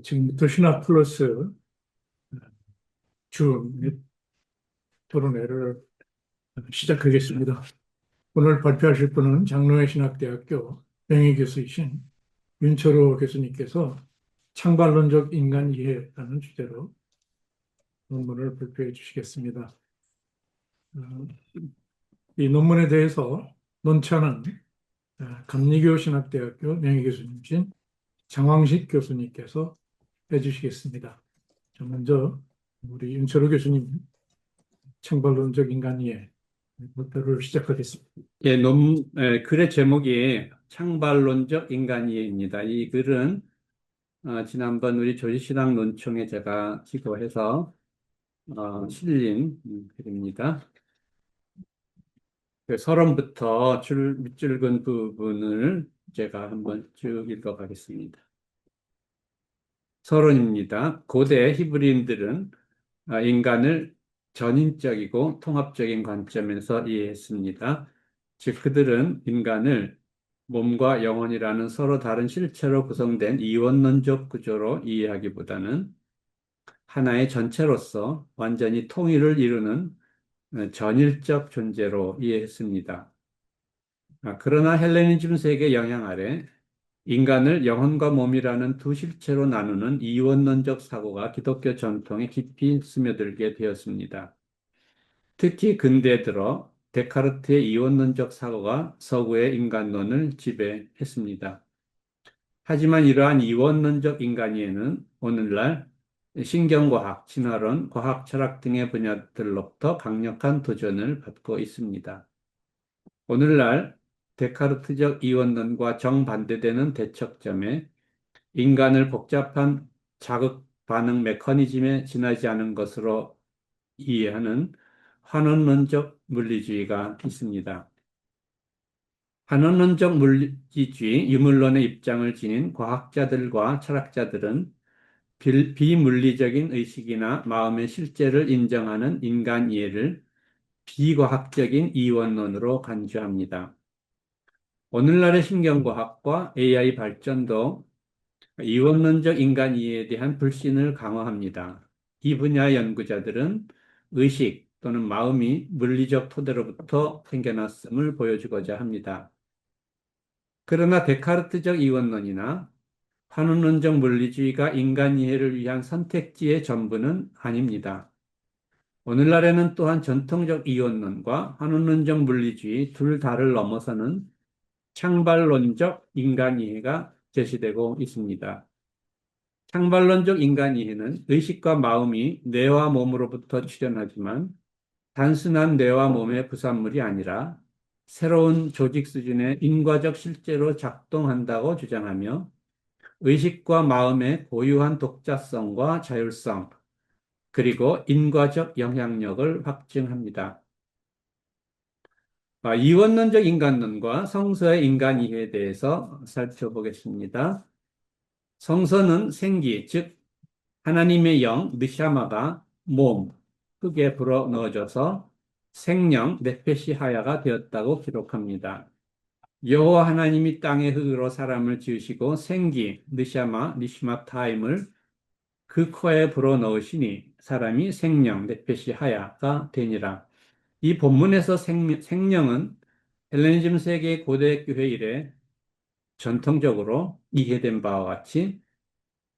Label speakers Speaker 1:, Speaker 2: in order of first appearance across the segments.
Speaker 1: 지금부터 신학 플러스 주 토론회를 시작하겠습니다. 오늘 발표하실 분은 장로회 신학대학교 명예교수이신 윤철호 교수님께서 창발론적 인간 이해라는 주제로 논문을 발표해 주시겠습니다. 어, 이 논문에 대해서 논차는 감리교 신학대학교 명예교수님이신 장황식 교수님께서 해주시겠습니다. 먼저 우리 윤철호 교수님 창발론적 인간 이해 발표를 시작하겠습니다.
Speaker 2: 예, 글의 제목이 창발론적 인간이해입니다. 이 글은 지난번 우리 조지신학 논총에 제가 기고해서 실린 글입니다. 그 서론부터 밑줄근 부분을 제가 한번 쭉 읽어가겠습니다. 서론입니다. 고대 히브리인들은 인간을 전인적이고 통합적인 관점에서 이해했습니다. 즉, 그들은 인간을 몸과 영혼이라는 서로 다른 실체로 구성된 이원론적 구조로 이해하기보다는 하나의 전체로서 완전히 통일을 이루는 전일적 존재로 이해했습니다. 그러나 헬레니즘 세계 영향 아래 인간을 영혼과 몸이라는 두 실체로 나누는 이원론적 사고가 기독교 전통에 깊이 스며들게 되었습니다. 특히 근대 들어 데카르트의 이원론적 사고가 서구의 인간론을 지배했습니다. 하지만 이러한 이원론적 인간이해는 오늘날 신경과학, 진화론, 과학, 철학 등의 분야들로부터 강력한 도전을 받고 있습니다. 오늘날 데카르트적 이원론과 정반대되는 대척점에 인간을 복잡한 자극 반응 메커니즘에 지나지 않은 것으로 이해하는 환원론적 물리주의가 있습니다. 환원론적 물리주의, 유물론의 입장을 지닌 과학자들과 철학자들은 비물리적인 의식이나 마음의 실제를 인정하는 인간 이해를 비과학적인 이원론으로 간주합니다. 오늘날의 신경과학과 AI 발전도 이원론적 인간 이해에 대한 불신을 강화합니다. 이 분야 연구자들은 의식 또는 마음이 물리적 토대로부터 생겨났음을 보여주고자 합니다. 그러나 데카르트적 이원론이나 환원론적 물리주의가 인간 이해를 위한 선택지의 전부는 아닙니다. 오늘날에는 또한 전통적 이원론과 환원론적 물리주의 둘 다를 넘어서는 창발론적 인간 이해가 제시되고 있습니다. 창발론적 인간 이해는 의식과 마음이 뇌와 몸으로부터 출현하지만 단순한 뇌와 몸의 부산물이 아니라 새로운 조직 수준의 인과적 실제로 작동한다고 주장하며 의식과 마음의 고유한 독자성과 자율성, 그리고 인과적 영향력을 확증합니다. 이원론적 인간론과 성서의 인간 이해에 대해서 살펴보겠습니다. 성서는 생기, 즉 하나님의 영, 느샤마가 몸, 흙에 불어넣어져서 생명, 네페시 하야가 되었다고 기록합니다. 여호와 하나님이 땅의 흙으로 사람을 지으시고 생기, 느샤마, 니시마 타임을 그 코에 불어넣으시니 사람이 생명, 네페시 하야가 되니라. 이 본문에서 생명은 헬레니즘 세계 고대 교회 이래 전통적으로 이해된 바와 같이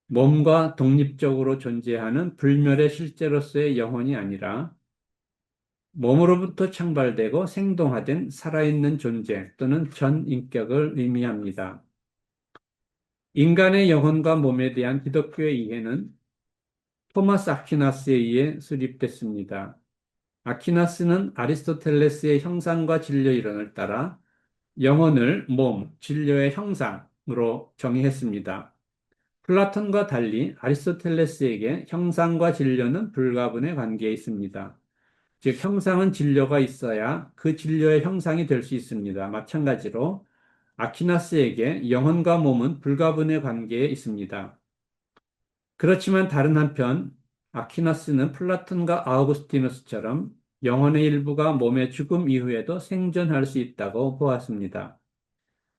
Speaker 2: 몸과 독립적으로 존재하는 불멸의 실제로서의 영혼이 아니라 몸으로부터 창발되고 생동화된 살아있는 존재 또는 전인격을 의미합니다. 인간의 영혼과 몸에 대한 기독교의 이해는 토마스 아퀴나스에 의해 수립됐습니다. 아퀴나스는 아리스토텔레스의 형상과 진료 이론을 따라 영혼을 몸, 진료의 형상으로 정의했습니다. 플라톤과 달리 아리스토텔레스에게 형상과 진료는 불가분의 관계에 있습니다. 즉, 형상은 진료가 있어야 그 진료의 형상이 될 수 있습니다. 마찬가지로 아퀴나스에게 영혼과 몸은 불가분의 관계에 있습니다. 그렇지만 다른 한편 아퀴나스는 플라톤과 아우구스티누스처럼 영혼의 일부가 몸의 죽음 이후에도 생존할 수 있다고 보았습니다.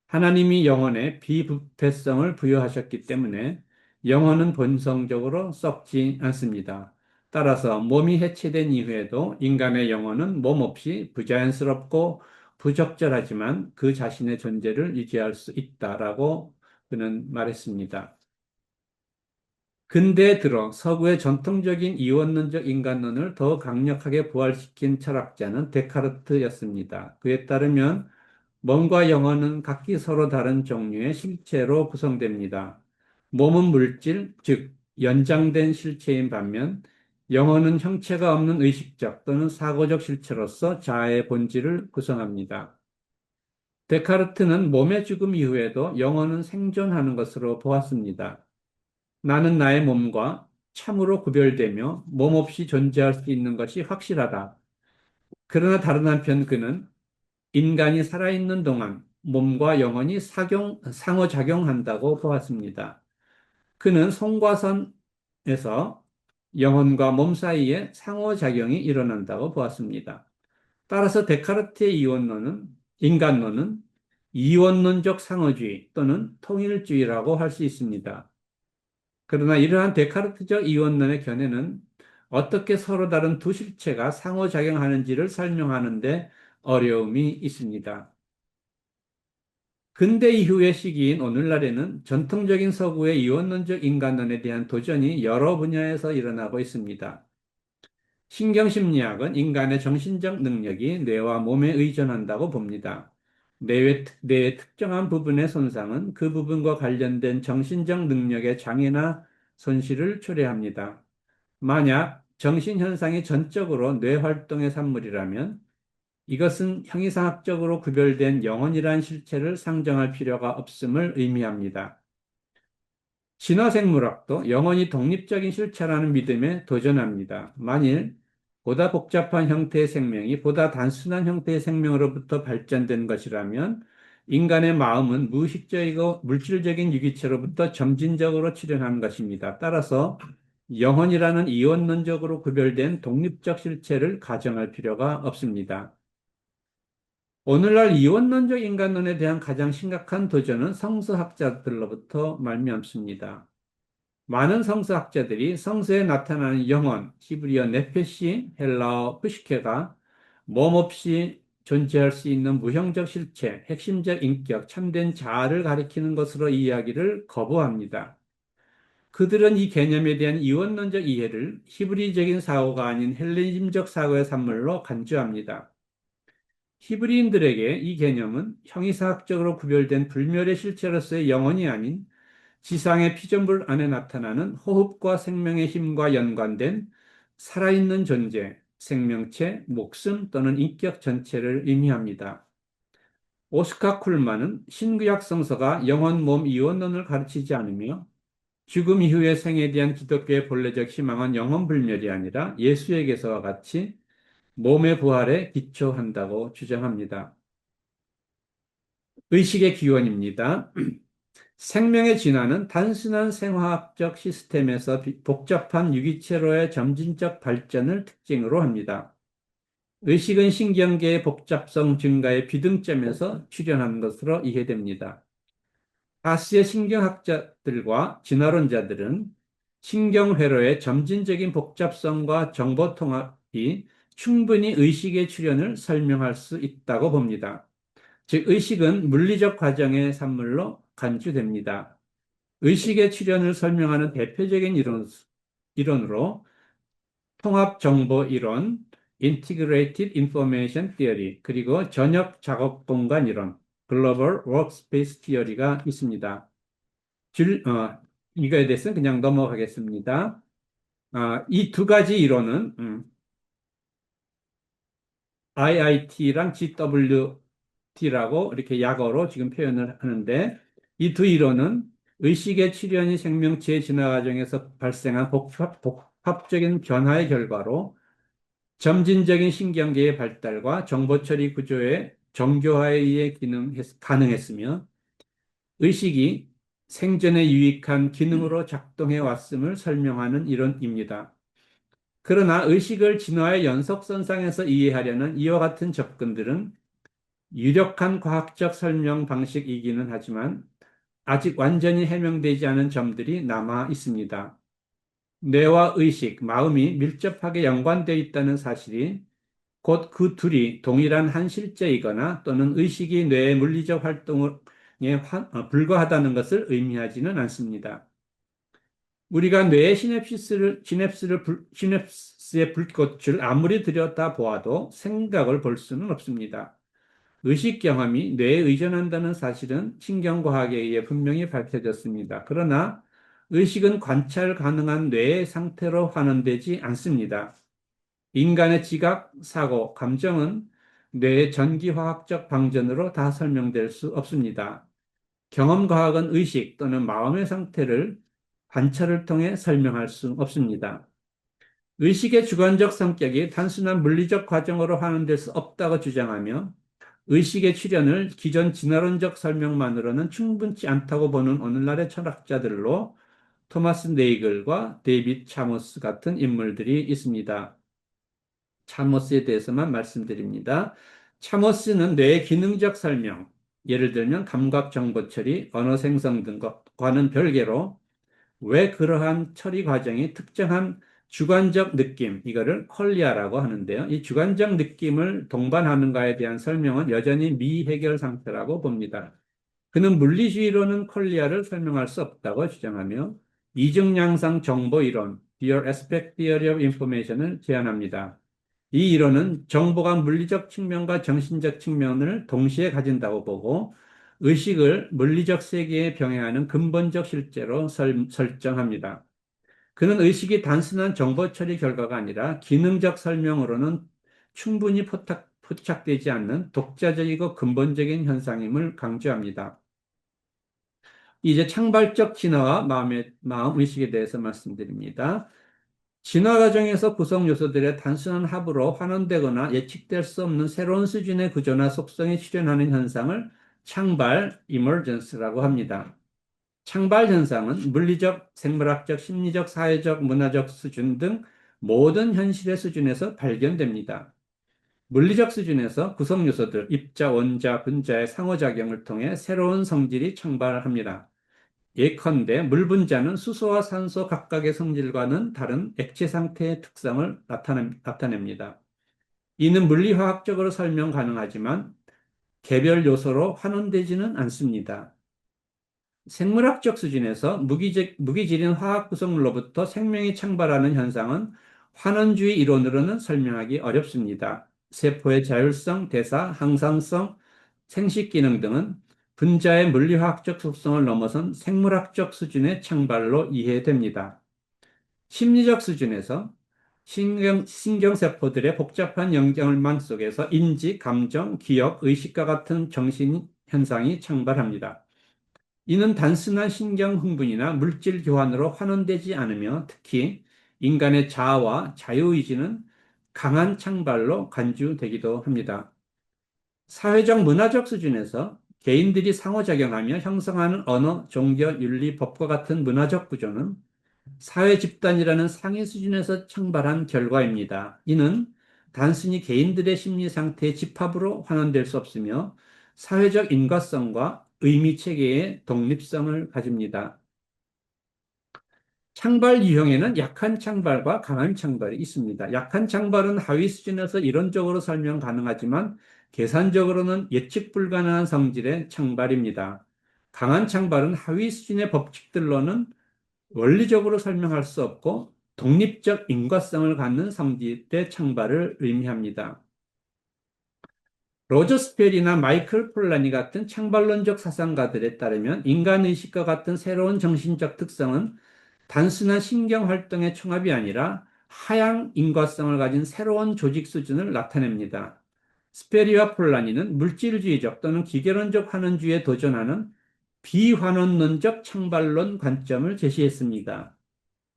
Speaker 2: 하나님이 영혼에 비부패성을 부여하셨기 때문에 영혼은 본성적으로 썩지 않습니다. 따라서 몸이 해체된 이후에도 인간의 영혼은 몸 없이 부자연스럽고 부적절하지만 그 자신의 존재를 유지할 수 있다라고 그는 말했습니다. 근대에 들어 서구의 전통적인 이원론적 인간론을 더 강력하게 부활시킨 철학자는 데카르트였습니다. 그에 따르면 몸과 영혼은 각기 서로 다른 종류의 실체로 구성됩니다. 몸은 물질, 즉 연장된 실체인 반면 영혼은 형체가 없는 의식적 또는 사고적 실체로서 자아의 본질을 구성합니다. 데카르트는 몸의 죽음 이후에도 영혼은 생존하는 것으로 보았습니다. 나는 나의 몸과 참으로 구별되며 몸 없이 존재할 수 있는 것이 확실하다. 그러나 다른 한편 그는 인간이 살아있는 동안 몸과 영혼이 상호작용한다고 보았습니다. 그는 송과선에서 영혼과 몸 사이에 상호작용이 일어난다고 보았습니다. 따라서 데카르트의 인간론은 이원론적 상호주의 또는 통일주의라고 할 수 있습니다. 그러나 이러한 데카르트적 이원론의 견해는 어떻게 서로 다른 두 실체가 상호작용하는지를 설명하는 데 어려움이 있습니다. 근대 이후의 시기인 오늘날에는 전통적인 서구의 이원론적 인간론에 대한 도전이 여러 분야에서 일어나고 있습니다. 신경심리학은 인간의 정신적 능력이 뇌와 몸에 의존한다고 봅니다. 뇌의 특정한 부분의 손상은 그 부분과 관련된 정신적 능력의 장애나 손실을 초래합니다. 만약 정신현상이 전적으로 뇌활동의 산물이라면 이것은 형이상학적으로 구별된 영혼이란 실체를 상정할 필요가 없음을 의미합니다. 진화생물학도 영혼이 독립적인 실체라는 믿음에 도전합니다. 만일 보다 복잡한 형태의 생명이 보다 단순한 형태의 생명으로부터 발전된 것이라면 인간의 마음은 무의식적이고 물질적인 유기체로부터 점진적으로 출현한 것입니다. 따라서 영혼이라는 이원론적으로 구별된 독립적 실체를 가정할 필요가 없습니다. 오늘날 이원론적 인간론에 대한 가장 심각한 도전은 성서학자들로부터 말미암습니다. 많은 성서학자들이 성서에 나타나는 영혼, 히브리어 네페시, 헬라어 프시케가 몸 없이 존재할 수 있는 무형적 실체, 핵심적 인격, 참된 자아를 가리키는 것으로 이야기를 거부합니다. 그들은 이 개념에 대한 이원론적 이해를 히브리적인 사고가 아닌 헬레니즘적 사고의 산물로 간주합니다. 히브리인들에게 이 개념은 형이사학적으로 구별된 불멸의 실체로서의 영혼이 아닌 지상의 피조물 안에 나타나는 호흡과 생명의 힘과 연관된 살아있는 존재, 생명체, 목숨 또는 인격 전체를 의미합니다. 오스카 쿨만은 신구약 성서가 영혼, 몸, 이원론을 가르치지 않으며 죽음 이후의 생에 대한 기독교의 본래적 희망은 영혼 불멸이 아니라 예수에게서와 같이 몸의 부활에 기초한다고 주장합니다. 의식의 기원입니다. 생명의 진화는 단순한 생화학적 시스템에서 복잡한 유기체로의 점진적 발전을 특징으로 합니다. 의식은 신경계의 복잡성 증가의 비등점에서 출현한 것으로 이해됩니다. 하스의 신경학자들과 진화론자들은 신경회로의 점진적인 복잡성과 정보 통합이 충분히 의식의 출현을 설명할 수 있다고 봅니다. 즉, 의식은 물리적 과정의 산물로 간주됩니다. 의식의 출현을 설명하는 대표적인 이론으로 통합정보 이론, Integrated Information Theory, 그리고 전역 작업 공간 이론, Global Workspace Theory가 있습니다. 이거에 대해서는 그냥 넘어가겠습니다. 이 두 가지 이론은 IIT랑 GWT라고 이렇게 약어로 지금 표현을 하는데 이 두 이론은 의식의 출현이 생명체의 진화 과정에서 발생한 복합적인 변화의 결과로 점진적인 신경계의 발달과 정보 처리 구조의 정교화에 의해 가능했으며 의식이 생존에 유익한 기능으로 작동해 왔음을 설명하는 이론입니다. 그러나 의식을 진화의 연속선상에서 이해하려는 이와 같은 접근들은 유력한 과학적 설명 방식이기는 하지만 아직 완전히 해명되지 않은 점들이 남아 있습니다. 뇌와 의식, 마음이 밀접하게 연관되어 있다는 사실이 곧 그 둘이 동일한 한 실제이거나 또는 의식이 뇌의 물리적 활동에 불과하다는 것을 의미하지는 않습니다. 우리가 뇌의 시냅스의 불꽃을 아무리 들여다보아도 생각을 볼 수는 없습니다. 의식 경험이 뇌에 의존한다는 사실은 신경과학에 의해 분명히 밝혀졌습니다. 그러나 의식은 관찰 가능한 뇌의 상태로 환원되지 않습니다. 인간의 지각, 사고, 감정은 뇌의 전기화학적 방전으로 다 설명될 수 없습니다. 경험과학은 의식 또는 마음의 상태를 관찰을 통해 설명할 수 없습니다. 의식의 주관적 성격이 단순한 물리적 과정으로 환원될 수 없다고 주장하며 의식의 출현을 기존 진화론적 설명만으로는 충분치 않다고 보는 오늘날의 철학자들로 토마스 네이글과 데이빗 차모스 같은 인물들이 있습니다. 차모스에 대해서만 말씀드립니다. 차모스는 뇌의 기능적 설명, 예를 들면 감각 정보 처리, 언어 생성 등과는 별개로 왜 그러한 처리 과정이 특정한 주관적 느낌, 이거를 퀄리아라고 하는데요. 이 주관적 느낌을 동반하는가에 대한 설명은 여전히 미해결 상태라고 봅니다. 그는 물리주의로는 퀄리아를 설명할 수 없다고 주장하며 이중양상 정보 이론, Dual Aspect Theory of Information을 제안합니다. 이 이론은 정보가 물리적 측면과 정신적 측면을 동시에 가진다고 보고 의식을 물리적 세계에 병행하는 근본적 실제로 설정합니다. 그는 의식이 단순한 정보 처리 결과가 아니라 기능적 설명으로는 충분히 포착되지 않는 독자적이고 근본적인 현상임을 강조합니다. 이제 창발적 진화와 마음 의식에 대해서 말씀드립니다. 진화 과정에서 구성 요소들의 단순한 합으로 환원되거나 예측될 수 없는 새로운 수준의 구조나 속성이 출현하는 현상을 창발, emergence라고 합니다. 창발 현상은 물리적, 생물학적, 심리적, 사회적, 문화적 수준 등 모든 현실의 수준에서 발견됩니다. 물리적 수준에서 구성 요소들, 입자, 원자, 분자의 상호작용을 통해 새로운 성질이 창발합니다. 예컨대 물 분자는 수소와 산소 각각의 성질과는 다른 액체 상태의 특성을 나타냅니다. 이는 물리화학적으로 설명 가능하지만 개별 요소로 환원되지는 않습니다. 생물학적 수준에서 무기질인 화학 구성물로부터 생명이 창발하는 현상은 환원주의 이론으로는 설명하기 어렵습니다. 세포의 자율성, 대사, 항상성, 생식 기능 등은 분자의 물리화학적 속성을 넘어선 생물학적 수준의 창발로 이해됩니다. 심리적 수준에서 신경세포들의 복잡한 연결망 속에서 인지, 감정, 기억, 의식과 같은 정신 현상이 창발합니다. 이는 단순한 신경 흥분이나 물질 교환으로 환원되지 않으며 특히 인간의 자아와 자유의지는 강한 창발로 간주되기도 합니다. 사회적 문화적 수준에서 개인들이 상호작용하며 형성하는 언어, 종교, 윤리, 법과 같은 문화적 구조는 사회 집단이라는 상위 수준에서 창발한 결과입니다. 이는 단순히 개인들의 심리 상태의 집합으로 환원될 수 없으며 사회적 인과성과 의미 체계의 독립성을 가집니다. 창발 유형에는 약한 창발과 강한 창발이 있습니다. 약한 창발은 하위 수준에서 이론적으로 설명 가능하지만 계산적으로는 예측 불가능한 성질의 창발입니다. 강한 창발은 하위 수준의 법칙들로는 원리적으로 설명할 수 없고 독립적 인과성을 갖는 성질의 창발을 의미합니다. 로저 스펠이나 마이클 폴라니 같은 창발론적 사상가들에 따르면 인간의식과 같은 새로운 정신적 특성은 단순한 신경활동의 총합이 아니라 하향 인과성을 가진 새로운 조직 수준을 나타냅니다. 스페리와 폴라니는 물질주의적 또는 기계론적 환원주의에 도전하는 비환원론적 창발론 관점을 제시했습니다.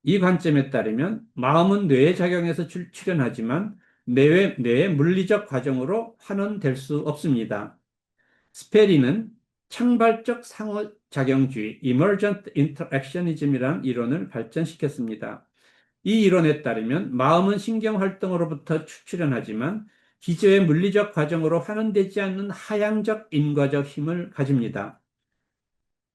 Speaker 2: 이 관점에 따르면 마음은 뇌의 작용에서 출현하지만 뇌의 물리적 과정으로 환원될 수 없습니다. 스페리는 창발적 상호작용주의, emergent interactionism이라는 이론을 발전시켰습니다. 이 이론에 따르면 마음은 신경활동으로부터 출현하지만 기저의 물리적 과정으로 환원되지 않는 하향적 인과적 힘을 가집니다.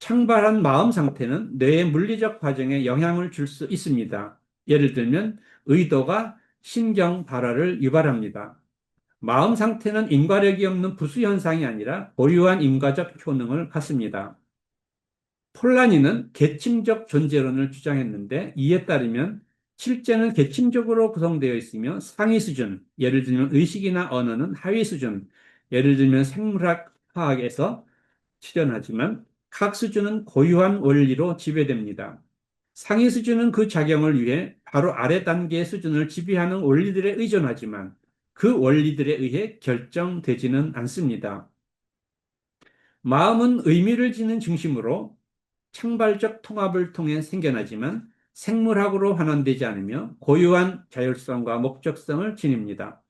Speaker 2: 창발한 마음 상태는 뇌의 물리적 과정에 영향을 줄 수 있습니다. 예를 들면 의도가 신경 발화를 유발합니다. 마음 상태는 인과력이 없는 부수 현상이 아니라 고유한 인과적 효능을 갖습니다. 폴라니는 계층적 존재론을 주장했는데 이에 따르면 실제는 계층적으로 구성되어 있으며 상위 수준, 예를 들면 의식이나 언어는 하위 수준, 예를 들면 생물학, 화학에서 출현하지만 각 수준은 고유한 원리로 지배됩니다. 상위 수준은 그 작용을 위해 바로 아래 단계의 수준을 지배하는 원리들에 의존하지만 그 원리들에 의해 결정되지는 않습니다. 마음은 의미를 지닌 중심으로 창발적 통합을 통해 생겨나지만 생물학으로 환원되지 않으며 고유한 자율성과 목적성을 지닙니다.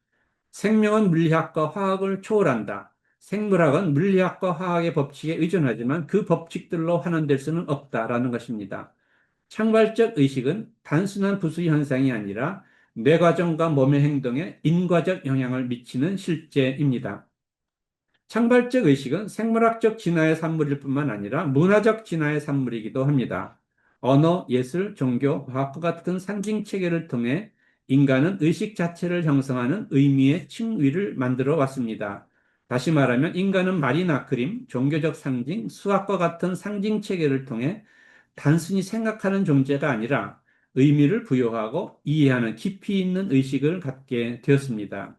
Speaker 2: 생명은 물리학과 화학을 초월한다. 생물학은 물리학과 화학의 법칙에 의존하지만 그 법칙들로 환원될 수는 없다라는 것입니다. 창발적 의식은 단순한 부수 현상이 아니라 뇌과정과 몸의 행동에 인과적 영향을 미치는 실제입니다. 창발적 의식은 생물학적 진화의 산물일 뿐만 아니라 문화적 진화의 산물이기도 합니다. 언어, 예술, 종교, 과학과 같은 상징 체계를 통해 인간은 의식 자체를 형성하는 의미의 층위를 만들어 왔습니다. 다시 말하면 인간은 말이나 그림, 종교적 상징, 수학과 같은 상징 체계를 통해 단순히 생각하는 존재가 아니라 의미를 부여하고 이해하는 깊이 있는 의식을 갖게 되었습니다.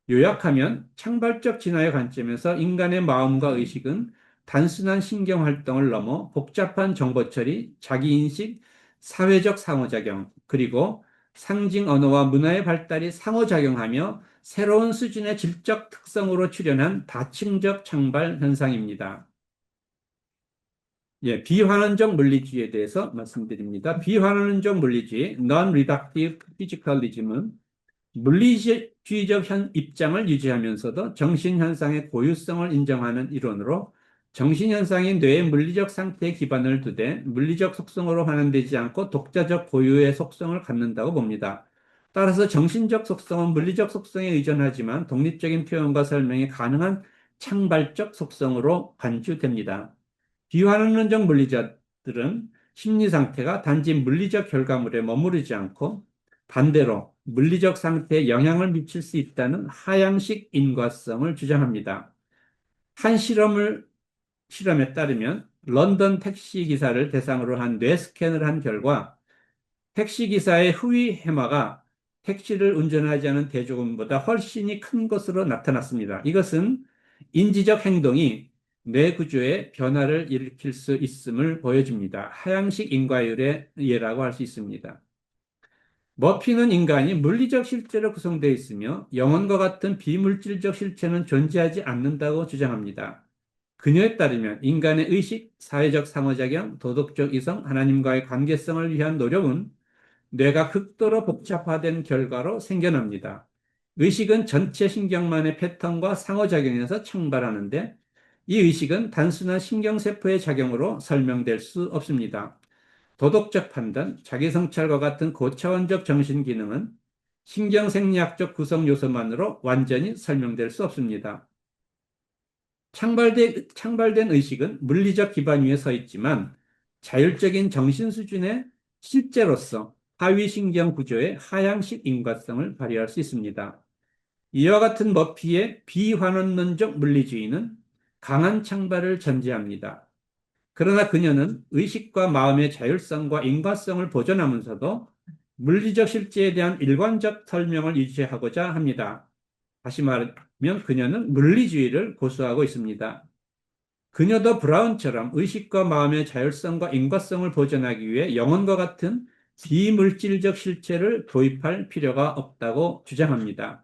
Speaker 2: 요약하면 창발적 진화의 관점에서 인간의 마음과 의식은 단순한 신경 활동을 넘어 복잡한 정보 처리, 자기인식, 사회적 상호작용, 그리고 상징 언어와 문화의 발달이 상호작용하며 새로운 수준의 질적 특성으로 출현한 다층적 창발 현상입니다. 예, 비환원적 물리주의에 대해서 말씀드립니다. 비환원적 물리주의, Non-Reductive Physicalism은 물리주의적 입장을 유지하면서도 정신현상의 고유성을 인정하는 이론으로 정신현상이 뇌의 물리적 상태에 기반을 두되 물리적 속성으로 환원되지 않고 독자적 고유의 속성을 갖는다고 봅니다. 따라서 정신적 속성은 물리적 속성에 의존하지만 독립적인 표현과 설명이 가능한 창발적 속성으로 간주됩니다. 비환원적 물리자들은 심리 상태가 단지 물리적 결과물에 머무르지 않고 반대로 물리적 상태에 영향을 미칠 수 있다는 하향식 인과성을 주장합니다. 한 실험에 따르면 런던 택시 기사를 대상으로 한 뇌 스캔을 한 결과 택시 기사의 후위 해마가 택시를 운전하지 않은 대중보다 훨씬히 큰 것으로 나타났습니다. 이것은 인지적 행동이 뇌 구조에 변화를 일으킬 수 있음을 보여줍니다. 하향식 인과율의 예라고 할 수 있습니다. 머피는 인간이 물리적 실제로 구성되어 있으며 영혼과 같은 비물질적 실체는 존재하지 않는다고 주장합니다. 그녀에 따르면 인간의 의식, 사회적 상호작용, 도덕적 이성, 하나님과의 관계성을 위한 노력은 뇌가 극도로 복잡화된 결과로 생겨납니다. 의식은 전체 신경만의 패턴과 상호작용에서 창발하는데 이 의식은 단순한 신경세포의 작용으로 설명될 수 없습니다. 도덕적 판단, 자기성찰과 같은 고차원적 정신기능은 신경생리학적 구성 요소만으로 완전히 설명될 수 없습니다. 창발된 의식은 물리적 기반 위에 서 있지만 자율적인 정신 수준의 실제로서 하위신경 구조의 하향식 인과성을 발휘할 수 있습니다. 이와 같은 머피의 비환원론적 물리주의는 강한 창발을 전제합니다. 그러나 그녀는 의식과 마음의 자율성과 인과성을 보존하면서도 물리적 실제에 대한 일관적 설명을 유지하고자 합니다. 다시 말하면 그녀는 물리주의를 고수하고 있습니다. 그녀도 브라운처럼 의식과 마음의 자율성과 인과성을 보존하기 위해 영혼과 같은 비물질적 실체를 도입할 필요가 없다고 주장합니다.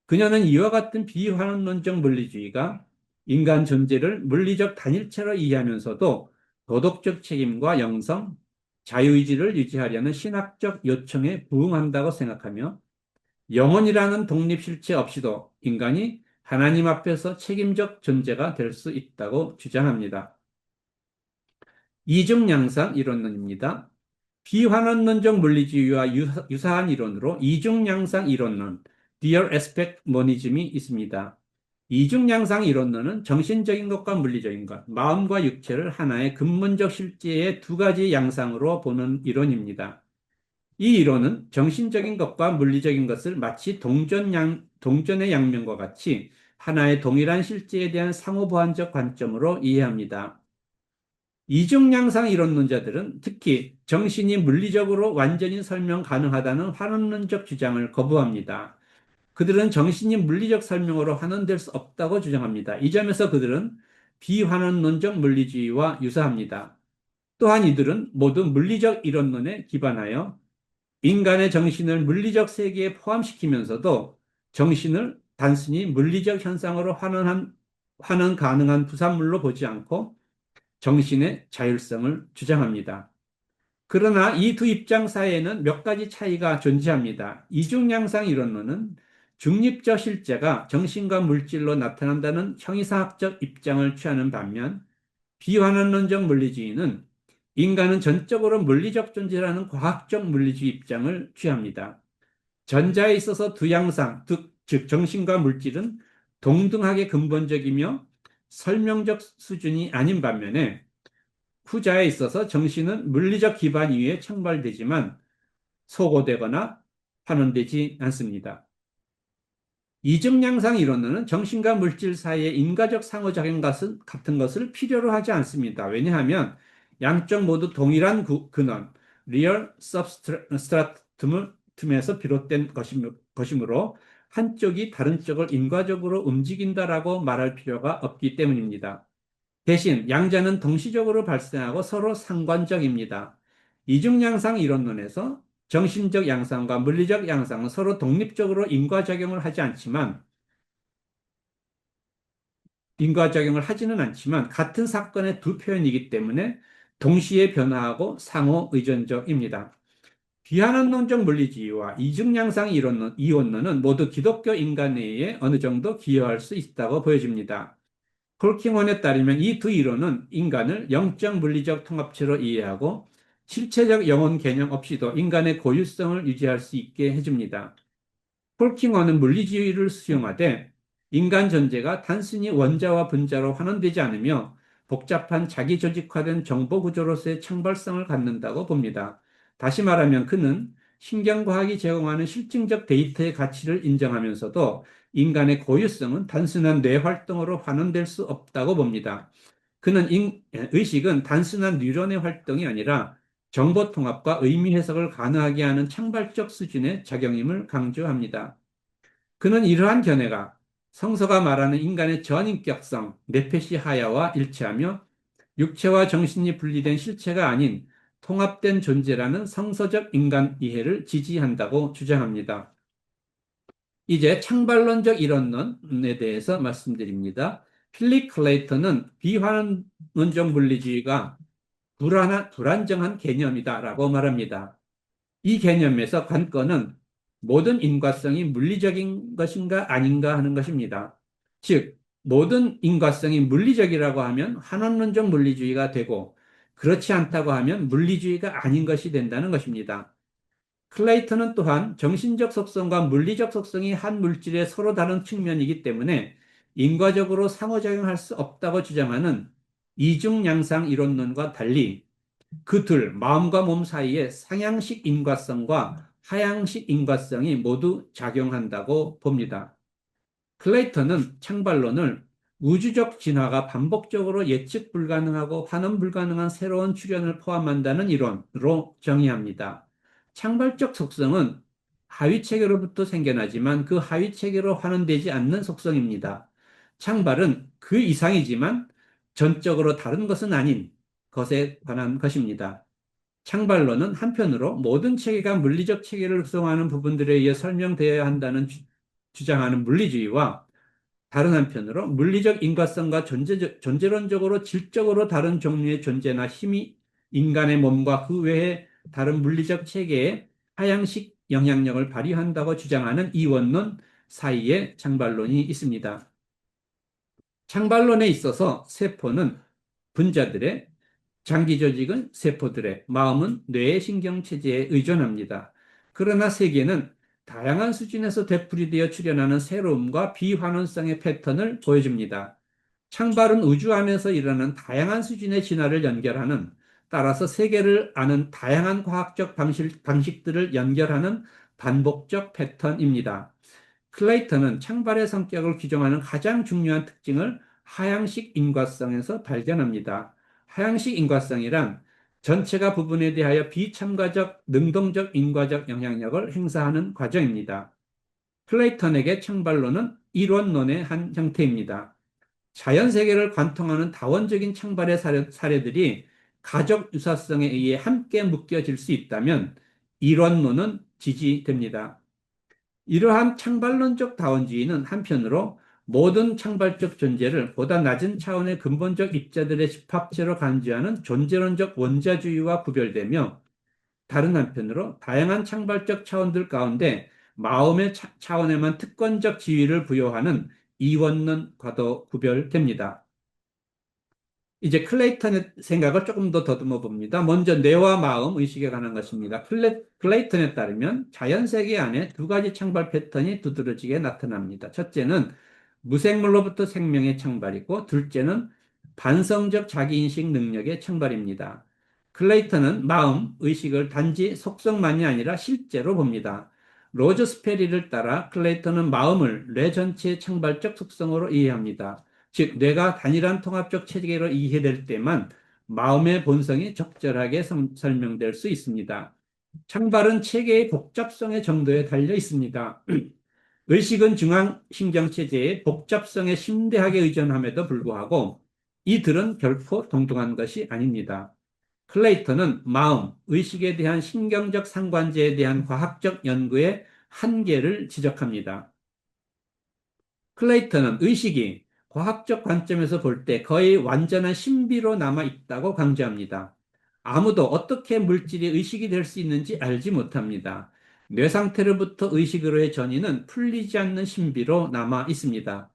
Speaker 2: 그녀는 이와 같은 비환원론적 물리주의가 인간 존재를 물리적 단일체로 이해하면서도 도덕적 책임과 영성, 자유의지를 유지하려는 신학적 요청에 부응한다고 생각하며 영혼이라는 독립실체 없이도 인간이 하나님 앞에서 책임적 존재가 될 수 있다고 주장합니다. 이중양상 이론론입니다. 비환원론적 물리주의와 유사한 이론으로 이중양상 이론론, Dual Aspect Monism이 있습니다. 이중양상 이론론은 정신적인 것과 물리적인 것, 마음과 육체를 하나의 근본적 실제의 두 가지 양상으로 보는 이론입니다. 이 이론은 정신적인 것과 물리적인 것을 마치 동전의 양면과 같이 하나의 동일한 실제에 대한 상호보완적 관점으로 이해합니다. 이중양상 이론론자들은 특히 정신이 물리적으로 완전히 설명 가능하다는 환원론적 주장을 거부합니다. 그들은 정신이 물리적 설명으로 환원될 수 없다고 주장합니다. 이 점에서 그들은 비환원론적 물리주의와 유사합니다. 또한 이들은 모두 물리적 이론론에 기반하여 인간의 정신을 물리적 세계에 포함시키면서도 정신을 단순히 물리적 현상으로 환원 가능한 부산물로 보지 않고 정신의 자율성을 주장합니다. 그러나 이 두 입장 사이에는 몇 가지 차이가 존재합니다. 이중양상 이론론은 중립적 실제가 정신과 물질로 나타난다는 형이상학적 입장을 취하는 반면 비환원론적 물리주의는 인간은 전적으로 물리적 존재라는 과학적 물리주의 입장을 취합니다. 전자에 있어서 두 양상, 즉 정신과 물질은 동등하게 근본적이며 설명적 수준이 아닌 반면에 후자에 있어서 정신은 물리적 기반 위에 창발되지만 소거되거나 환원되지 않습니다. 이중양상 이론은 정신과 물질 사이의 인과적 상호작용 같은 것을 필요로 하지 않습니다. 왜냐하면 양쪽 모두 동일한 근원, 리얼 서브스트라툼에서 비롯된 것이므로 한쪽이 다른 쪽을 인과적으로 움직인다라고 말할 필요가 없기 때문입니다. 대신 양자는 동시적으로 발생하고 서로 상관적입니다. 이중양상 이론론에서 정신적 양상과 물리적 양상은 서로 독립적으로 인과작용을 하지는 않지만 같은 사건의 두 표현이기 때문에 동시에 변화하고 상호 의존적입니다. 비환원론적 물리주의와 이중양상 이론론은 모두 기독교 인간회에 어느 정도 기여할 수 있다고 보여집니다. 폴킹원에 따르면 이 두 이론은 인간을 영적 물리적 통합체로 이해하고 실체적 영혼 개념 없이도 인간의 고유성을 유지할 수 있게 해줍니다. 폴킹원은 물리주의를 수용하되 인간 존재가 단순히 원자와 분자로 환원되지 않으며 복잡한 자기 조직화된 정보 구조로서의 창발성을 갖는다고 봅니다. 다시 말하면 그는 신경과학이 제공하는 실증적 데이터의 가치를 인정하면서도 인간의 고유성은 단순한 뇌 활동으로 환원될 수 없다고 봅니다. 그는 의식은 단순한 뉴런의 활동이 아니라 정보 통합과 의미 해석을 가능하게 하는 창발적 수준의 작용임을 강조합니다. 그는 이러한 견해가 성서가 말하는 인간의 전인격성, 네페시 하야와 일치하며 육체와 정신이 분리된 실체가 아닌 통합된 존재라는 성서적 인간 이해를 지지한다고 주장합니다. 이제 창발론적 이론론에 대해서 말씀드립니다. 필립 클레이턴은 비환원적 물리주의가 불안정한 개념이다라고 말합니다. 이 개념에서 관건은 모든 인과성이 물리적인 것인가 아닌가 하는 것입니다. 즉, 모든 인과성이 물리적이라고 하면 환원론적 물리주의가 되고 그렇지 않다고 하면 물리주의가 아닌 것이 된다는 것입니다. 클레이턴은 또한 정신적 속성과 물리적 속성이 한 물질의 서로 다른 측면이기 때문에 인과적으로 상호작용할 수 없다고 주장하는 이중양상 이론론과 달리 그 둘, 마음과 몸 사이에 상향식 인과성과 하향식 인과성이 모두 작용한다고 봅니다. 클레이턴은 창발론을 우주적 진화가 반복적으로 예측 불가능하고 환원 불가능한 새로운 출현을 포함한다는 이론으로 정의합니다. 창발적 속성은 하위 체계로부터 생겨나지만 그 하위 체계로 환원되지 않는 속성입니다. 창발은 그 이상이지만 전적으로 다른 것은 아닌 것에 관한 것입니다. 창발론은 한편으로 모든 체계가 물리적 체계를 구성하는 부분들에 의해 설명되어야 한다는 주장하는 물리주의와 다른 한편으로 물리적 인과성과 존재론적으로 질적으로 다른 종류의 존재나 힘이 인간의 몸과 그 외의 다른 물리적 체계에 하향식 영향력을 발휘한다고 주장하는 이원론 사이에 창발론이 있습니다. 창발론에 있어서 세포는 분자들의, 장기 조직은 세포들의, 마음은 뇌의 신경체제에 의존합니다. 그러나 세계는 다양한 수준에서 되풀이되어 출현하는 새로움과 비환원성의 패턴을 보여줍니다. 창발은 우주 안에서 일어나는 다양한 수준의 진화를 연결하는, 따라서 세계를 아는 다양한 과학적 방식들을 연결하는 반복적 패턴입니다. 클레이턴은 창발의 성격을 규정하는 가장 중요한 특징을 하향식 인과성에서 발견합니다. 하향식 인과성이란 전체가 부분에 대하여 비참가적, 능동적 인과적 영향력을 행사하는 과정입니다. 클레이턴에게 창발론은 이론론의 한 형태입니다. 자연 세계를 관통하는 다원적인 창발의 사례들이 가족 유사성에 의해 함께 묶여질 수 있다면 이론론은 지지됩니다. 이러한 창발론적 다원주의는 한편으로 모든 창발적 존재를 보다 낮은 차원의 근본적 입자들의 집합체로 간주하는 존재론적 원자주의와 구별되며, 다른 한편으로 다양한 창발적 차원들 가운데 마음의 차원에만 특권적 지위를 부여하는 이원론과도 구별됩니다. 이제 클레이턴의 생각을 조금 더 더듬어 봅니다. 먼저 뇌와 마음, 의식에 관한 것입니다. 클레이턴에 따르면 자연 세계 안에 두 가지 창발 패턴이 두드러지게 나타납니다. 첫째는 무생물로부터 생명의 창발이고, 둘째는 반성적 자기인식 능력의 창발입니다. 클레이턴은 마음, 의식을 단지 속성만이 아니라 실제로 봅니다. 로저 스페리를 따라 클레이턴은 마음을 뇌 전체의 창발적 속성으로 이해합니다. 즉, 뇌가 단일한 통합적 체계로 이해될 때만 마음의 본성이 적절하게 설명될 수 있습니다. 창발은 체계의 복잡성의 정도에 달려 있습니다. 의식은 중앙신경체제의 복잡성에 심대하게 의존함에도 불구하고 이들은 결코 동등한 것이 아닙니다. 클레이턴은 마음, 의식에 대한 신경적 상관제에 대한 과학적 연구의 한계를 지적합니다. 클레이턴은 의식이 과학적 관점에서 볼 때 거의 완전한 신비로 남아 있다고 강조합니다. 아무도 어떻게 물질이 의식이 될 수 있는지 알지 못합니다. 뇌 상태로부터 의식으로의 전이는 풀리지 않는 신비로 남아 있습니다.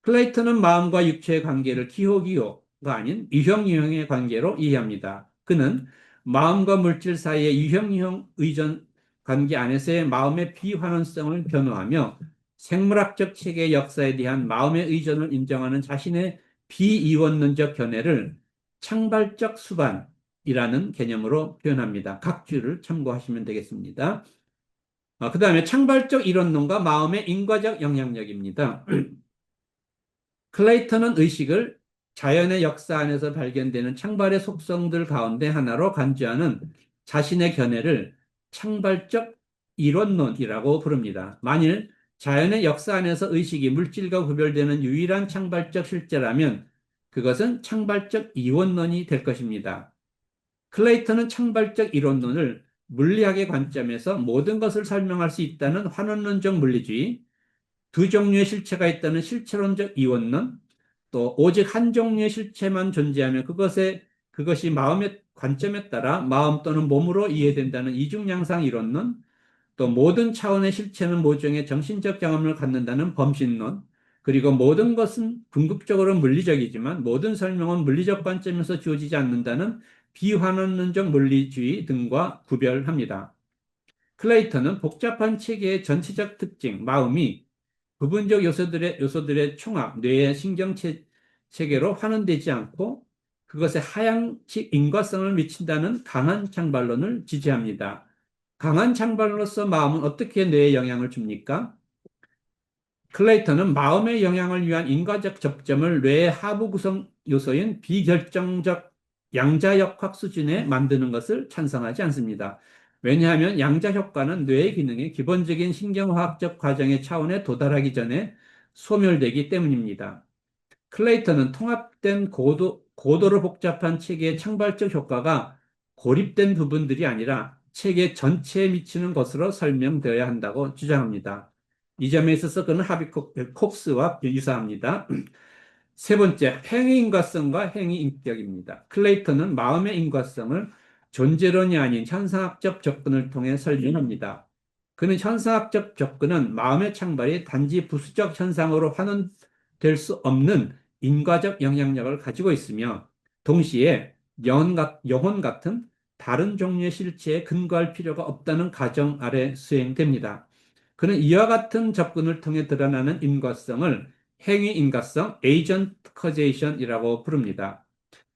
Speaker 2: 클레이턴은 마음과 육체의 관계를 기호기호가 아닌 유형유형의 관계로 이해합니다. 그는 마음과 물질 사이의 유형유형 의존 관계 안에서의 마음의 비환원성을 변호하며 생물학적 체계의 역사에 대한 마음의 의존을 인정하는 자신의 비이원론적 견해를 창발적 수반이라는 개념으로 표현합니다. 각주를 참고하시면 되겠습니다. 그 다음에 창발적 이론론과 마음의 인과적 영향력입니다. 클레이턴은 의식을 자연의 역사 안에서 발견되는 창발의 속성들 가운데 하나로 간주하는 자신의 견해를 창발적 이론론이라고 부릅니다. 만일 자연의 역사 안에서 의식이 물질과 구별되는 유일한 창발적 실제라면 그것은 창발적 이원론이 될 것입니다. 클레이턴은 창발적 이론론을 물리학의 관점에서 모든 것을 설명할 수 있다는 환원론적 물리주의, 두 종류의 실체가 있다는 실체론적 이원론, 또 오직 한 종류의 실체만 존재하면 그것이 마음의 관점에 따라 마음 또는 몸으로 이해된다는 이중양상 이론론, 또 모든 차원의 실체는 모종의 정신적 경험을 갖는다는 범신론, 그리고 모든 것은 궁극적으로 물리적이지만 모든 설명은 물리적 관점에서 주어지지 않는다는 비환원론적 물리주의 등과 구별합니다. 클레이턴은 복잡한 체계의 전체적 특징, 마음이 부분적 요소들의 총합, 뇌의 신경체계로 환원되지 않고 그것에 하향식 인과성을 미친다는 강한 창발론을 지지합니다. 강한 창발로서 마음은 어떻게 뇌에 영향을 줍니까? 클레이턴은 마음의 영향을 위한 인과적 접점을 뇌의 하부 구성 요소인 비결정적 양자역학 수준에 만드는 것을 찬성하지 않습니다. 왜냐하면 양자 효과는 뇌의 기능의 기본적인 신경화학적 과정의 차원에 도달하기 전에 소멸되기 때문입니다. 클레이턴은 통합된 고도로 복잡한 체계의 창발적 효과가 고립된 부분들이 아니라 체계 전체에 미치는 것으로 설명되어야 한다고 주장합니다. 이 점에 있어서 그는 콥스와 유사합니다. 세 번째, 행위 인과성과 행위 인격입니다. 클레이턴은 마음의 인과성을 존재론이 아닌 현상학적 접근을 통해 설명합니다. 그는 현상학적 접근은 마음의 창발이 단지 부수적 현상으로 환원될 수 없는 인과적 영향력을 가지고 있으며 동시에 영혼 같은 다른 종류의 실체에 근거할 필요가 없다는 가정 아래 수행됩니다. 그는 이와 같은 접근을 통해 드러나는 인과성을 행위 인과성, 에이전트 커제이션이라고 부릅니다.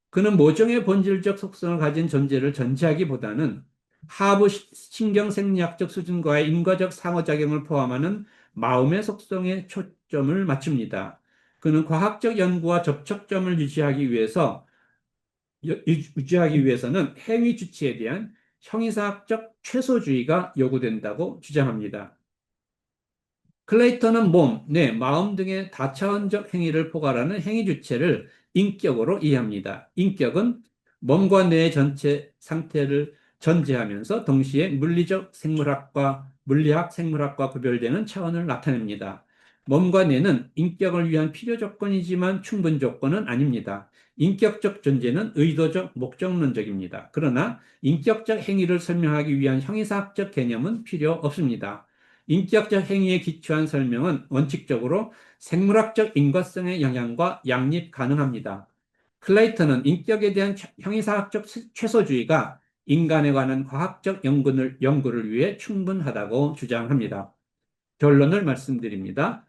Speaker 2: 그는 모종의 본질적 속성을 가진 존재를 전제하기보다는 하부 신경생리학적 수준과의 인과적 상호작용을 포함하는 마음의 속성에 초점을 맞춥니다. 그는 과학적 연구와 접촉점을 유지하기 위해서는 행위 주체에 대한 형이상학적 최소주의가 요구된다고 주장합니다. 클레이턴은 몸, 뇌, 마음 등의 다차원적 행위를 포괄하는 행위 주체를 인격으로 이해합니다. 인격은 몸과 뇌의 전체 상태를 전제하면서 동시에 물리적 생물학과 물리학 생물학과 구별되는 차원을 나타냅니다. 몸과 뇌는 인격을 위한 필요 조건이지만 충분 조건은 아닙니다. 인격적 존재는 의도적, 목적론적입니다. 그러나 인격적 행위를 설명하기 위한 형이상학적 개념은 필요 없습니다. 인격적 행위에 기초한 설명은 원칙적으로 생물학적 인과성의 영향과 양립 가능합니다. 클레이턴은 인격에 대한 형이상학적 최소주의가 인간에 관한 과학적 연구를 위해 충분하다고 주장합니다. 결론을 말씀드립니다.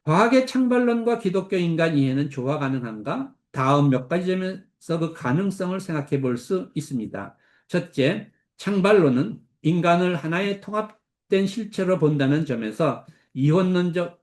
Speaker 2: 과학의 창발론과 기독교 인간 이해는 조화 가능한가? 다음 몇 가지 점에서 그 가능성을 생각해 볼 수 있습니다. 첫째, 창발론은 인간을 하나의 통합된 실체로 본다는 점에서 이원론적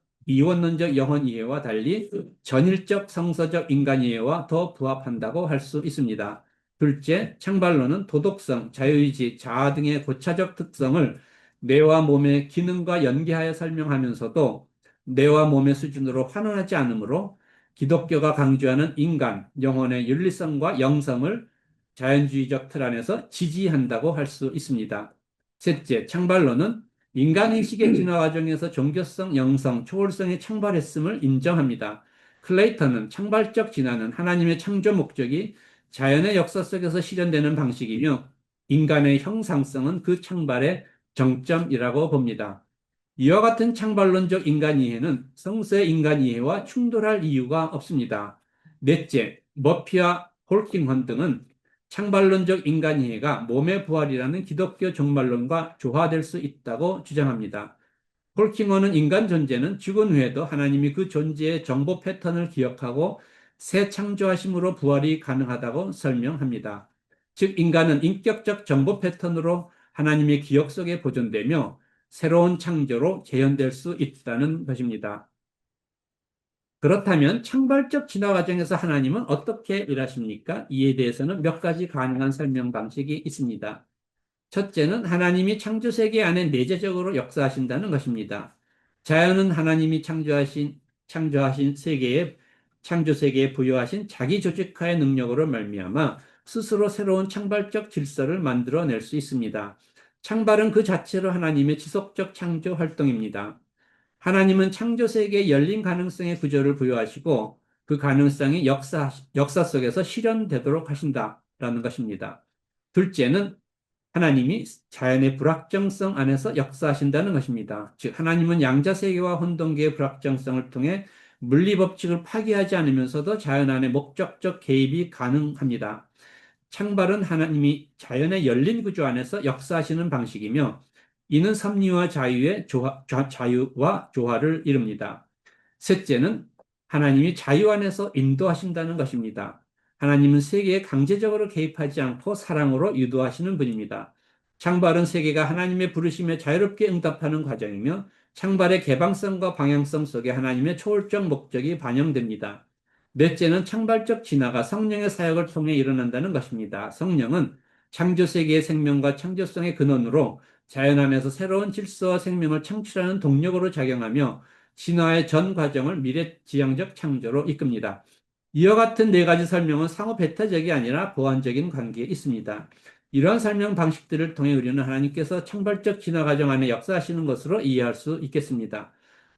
Speaker 2: 영혼 이해와 달리 전일적 성서적 인간 이해와 더 부합한다고 할 수 있습니다. 둘째, 창발론은 도덕성, 자유의지, 자아 등의 고차적 특성을 뇌와 몸의 기능과 연계하여 설명하면서도 뇌와 몸의 수준으로 환원하지 않으므로 기독교가 강조하는 인간, 영혼의 윤리성과 영성을 자연주의적 틀 안에서 지지한다고 할 수 있습니다. 셋째, 창발론은 인간의식의 진화 과정에서 종교성, 영성, 초월성이 창발했음을 인정합니다. 클레이턴은 창발적 진화는 하나님의 창조 목적이 자연의 역사 속에서 실현되는 방식이며 인간의 형상성은 그 창발의 정점이라고 봅니다. 이와 같은 창발론적 인간 이해는 성서의 인간 이해와 충돌할 이유가 없습니다. 넷째, 머피와 홀킹헌 등은 창발론적 인간 이해가 몸의 부활이라는 기독교 종말론과 조화될 수 있다고 주장합니다. 홀킹헌은 인간 존재는 죽은 후에도 하나님이 그 존재의 정보 패턴을 기억하고 새 창조하심으로 부활이 가능하다고 설명합니다. 즉, 인간은 인격적 정보 패턴으로 하나님의 기억 속에 보존되며 새로운 창조로 재현될 수 있다는 것입니다. 그렇다면 창발적 진화 과정에서 하나님은 어떻게 일하십니까? 이에 대해서는 몇 가지 가능한 설명 방식이 있습니다. 첫째는 하나님이 창조 세계 안에 내재적으로 역사하신다는 것입니다. 자연은 하나님이 창조하신 창조 세계에 부여하신 자기 조직화의 능력으로 말미암아 스스로 새로운 창발적 질서를 만들어낼 수 있습니다. 창발은 그 자체로 하나님의 지속적 창조 활동입니다. 하나님은 창조 세계에 열린 가능성의 구조를 부여하시고 그 가능성이 역사 속에서 실현되도록 하신다라는 것입니다. 둘째는 하나님이 자연의 불확정성 안에서 역사하신다는 것입니다. 즉, 하나님은 양자세계와 혼동계의 불확정성을 통해 물리법칙을 파괴하지 않으면서도 자연 안에 목적적 개입이 가능합니다. 창발은 하나님이 자연의 열린 구조 안에서 역사하시는 방식이며 이는 섭리와 자유와 조화를 이룹니다. 셋째는 하나님이 자유 안에서 인도하신다는 것입니다. 하나님은 세계에 강제적으로 개입하지 않고 사랑으로 유도하시는 분입니다. 창발은 세계가 하나님의 부르심에 자유롭게 응답하는 과정이며 창발의 개방성과 방향성 속에 하나님의 초월적 목적이 반영됩니다. 넷째는 창발적 진화가 성령의 사역을 통해 일어난다는 것입니다. 성령은 창조 세계의 생명과 창조성의 근원으로 자연 안에서 새로운 질서와 생명을 창출하는 동력으로 작용하며 진화의 전 과정을 미래지향적 창조로 이끕니다. 이와 같은 네 가지 설명은 상호 배타적이 아니라 보완적인 관계에 있습니다. 이러한 설명 방식들을 통해 우리는 하나님께서 창발적 진화 과정 안에 역사하시는 것으로 이해할 수 있겠습니다.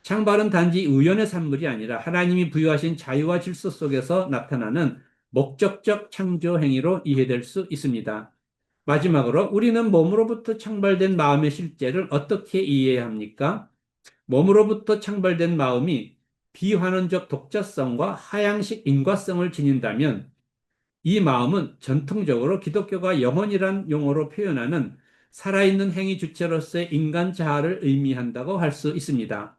Speaker 2: 창발은 단지 우연의 산물이 아니라 하나님이 부여하신 자유와 질서 속에서 나타나는 목적적 창조 행위로 이해될 수 있습니다. 마지막으로 우리는 몸으로부터 창발된 마음의 실제를 어떻게 이해해야 합니까? 몸으로부터 창발된 마음이 비환원적 독자성과 하향식 인과성을 지닌다면 이 마음은 전통적으로 기독교가 영혼이란 용어로 표현하는 살아있는 행위 주체로서의 인간 자아를 의미한다고 할 수 있습니다.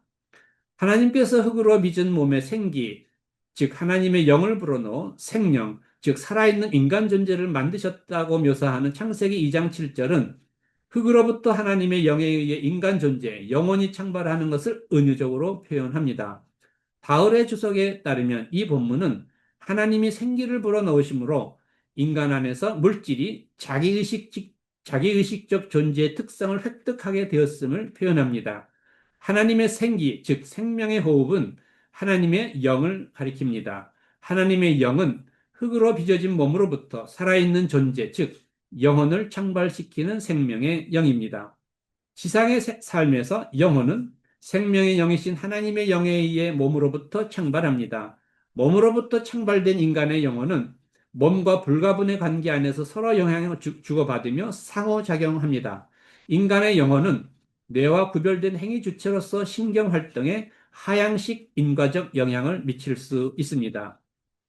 Speaker 2: 하나님께서 흙으로 빚은 몸의 생기, 즉 하나님의 영을 불어넣어 생명, 즉 살아있는 인간 존재를 만드셨다고 묘사하는 창세기 2장 7절은 흙으로부터 하나님의 영에 의해 인간 존재, 영혼이 창발하는 것을 은유적으로 표현합니다. 바울의 주석에 따르면 이 본문은 하나님이 생기를 불어넣으심으로 인간 안에서 물질이 자기의식적 존재의 특성을 획득하게 되었음을 표현합니다. 하나님의 생기, 즉 생명의 호흡은 하나님의 영을 가리킵니다. 하나님의 영은 흙으로 빚어진 몸으로부터 살아있는 존재, 즉 영혼을 창발시키는 생명의 영입니다. 지상의 삶에서 영혼은 생명의 영이신 하나님의 영에 의해 몸으로부터 창발합니다. 몸으로부터 창발된 인간의 영혼은 몸과 불가분의 관계 안에서 서로 영향을 주고받으며 상호작용합니다. 인간의 영혼은 뇌와 구별된 행위 주체로서 신경 활동에 하향식 인과적 영향을 미칠 수 있습니다.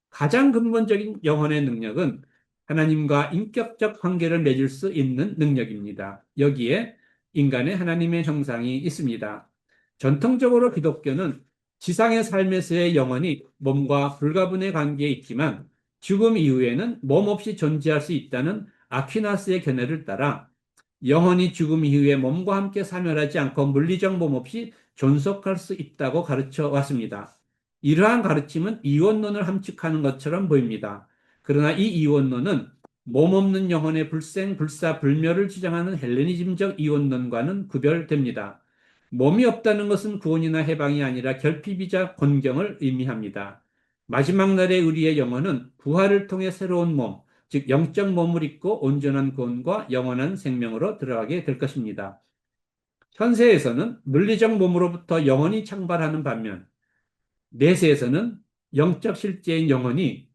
Speaker 2: 가장 근본적인 영혼의 능력은 하나님과 인격적 관계를 맺을 수 있는 능력입니다. 여기에 인간의 하나님의 형상이 있습니다. 전통적으로 기독교는 지상의 삶에서의 영혼이 몸과 불가분의 관계에 있지만 죽음 이후에는 몸 없이 존재할 수 있다는 아퀴나스의 견해를 따라 영혼이 죽음 이후에 몸과 함께 사멸하지 않고 물리적 몸 없이 존속할 수 있다고 가르쳐 왔습니다. 이러한 가르침은 이원론을 함축하는 것처럼 보입니다. 그러나 이 이원론은 몸 없는 영혼의 불생, 불사, 불멸을 주장하는 헬레니즘적 이원론과는 구별됩니다. 몸이 없다는 것은 구원이나 해방이 아니라 결핍이자 곤경을 의미합니다. 마지막 날의 우리의 영혼은 부활을 통해 새로운 몸, 즉 영적 몸을 입고 온전한 구원과 영원한 생명으로 들어가게 될 것입니다. 현세에서는 물리적 몸으로부터 영혼이 창발하는 반면 내세에서는 영적 실제인 영혼이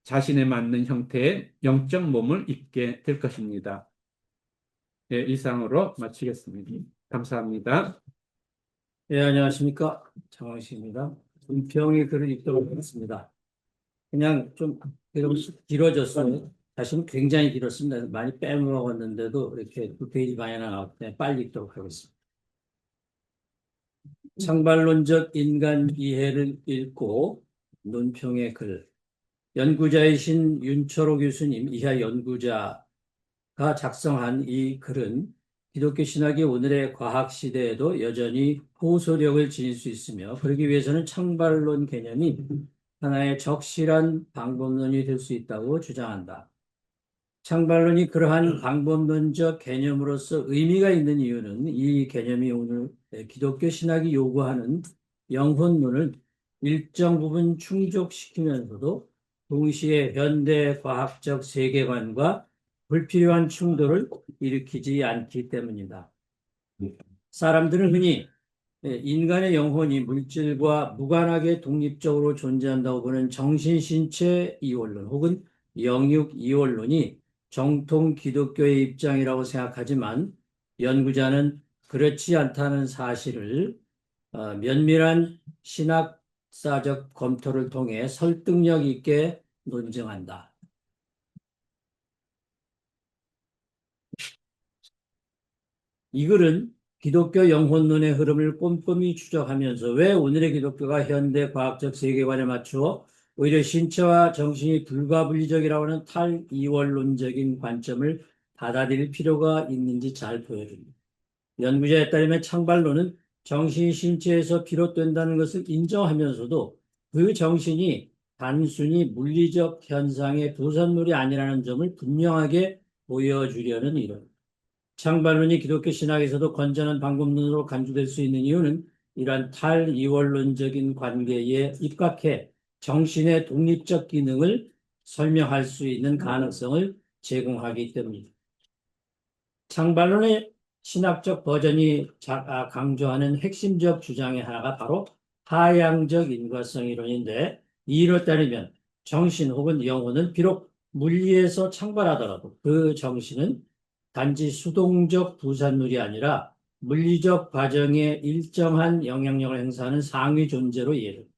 Speaker 2: 자신에 맞는 형태의 영적 몸을 입게 될 것입니다. 예, 이상으로 마치겠습니다. 감사합니다.
Speaker 3: 예, 안녕하십니까. 장황식입니다. 은평의 글을 읽도록 하겠습니다. 그냥 좀 길어졌어요. 사실은 굉장히 길었습니다. 많이 빼먹었는데도 이렇게 2페이지 반이나 나왔기 때문에 빨리 읽도록 하겠습니다. 창발론적 인간 이해를 읽고 논평의 글. 연구자이신 윤철호 교수님, 이하 연구자가 작성한 이 글은 기독교 신학이 오늘의 과학 시대에도 여전히 호소력을 지닐 수 있으며 그러기 위해서는 창발론 개념이 하나의 적실한 방법론이 될 수 있다고 주장한다. 창발론이 그러한 방법론적 개념으로서 의미가 있는 이유는 이 개념이 오늘 기독교 신학이 요구하는 영혼론을 일정 부분 충족시키면서도 동시에 현대 과학적 세계관과 불필요한 충돌을 일으키지 않기 때문이다. 사람들은 흔히 인간의 영혼이 물질과 무관하게 독립적으로 존재한다고 보는 정신신체 이원론 혹은 영육 이원론이 정통 기독교의 입장이라고 생각하지만 연구자는 그렇지 않다는 사실을 면밀한 신학사적 검토를 통해 설득력 있게 논증한다. 이 글은 기독교 영혼론의 흐름을 꼼꼼히 추적하면서 왜 오늘의 기독교가 현대 과학적 세계관에 맞추어 오히려 신체와 정신이 불가분리적이라고 하는 탈이원론적인 관점을 받아들일 필요가 있는지 잘 보여줍니다. 연구자에 따르면 창발론은 정신이 신체에서 비롯된다는 것을 인정하면서도 그 정신이 단순히 물리적 현상의 부산물이 아니라는 점을 분명하게 보여주려는 이론입니다. 창발론이 기독교 신학에서도 건전한 방법론으로 간주될 수 있는 이유는 이러한 탈이원론적인 관계에 입각해 정신의 독립적 기능을 설명할 수 있는 가능성을 제공하기 때문입니다. 창발론의 신학적 버전이 강조하는 핵심적 주장의 하나가 바로 하향적 인과성 이론인데, 이 이론에 따르면 정신 혹은 영혼은 비록 물리에서 창발하더라도 그 정신은 단지 수동적 부산물이 아니라 물리적 과정에 일정한 영향력을 행사하는 상위 존재로 이해됩니다.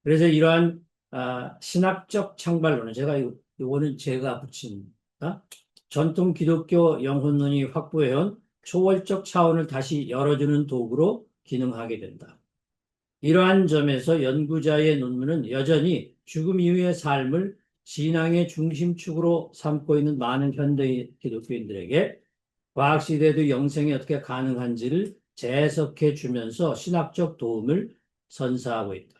Speaker 3: 그래서 이러한 신학적 창발론은 제가 이거는 제가 붙인 전통 기독교 영혼론이 확보해온 초월적 차원을 다시 열어주는 도구로 기능하게 된다. 이러한 점에서 연구자의 논문은 여전히 죽음 이후의 삶을 신앙의 중심축으로 삼고 있는 많은 현대 기독교인들에게 과학시대에도 영생이 어떻게 가능한지를 재해석해 주면서 신학적 도움을 선사하고 있다.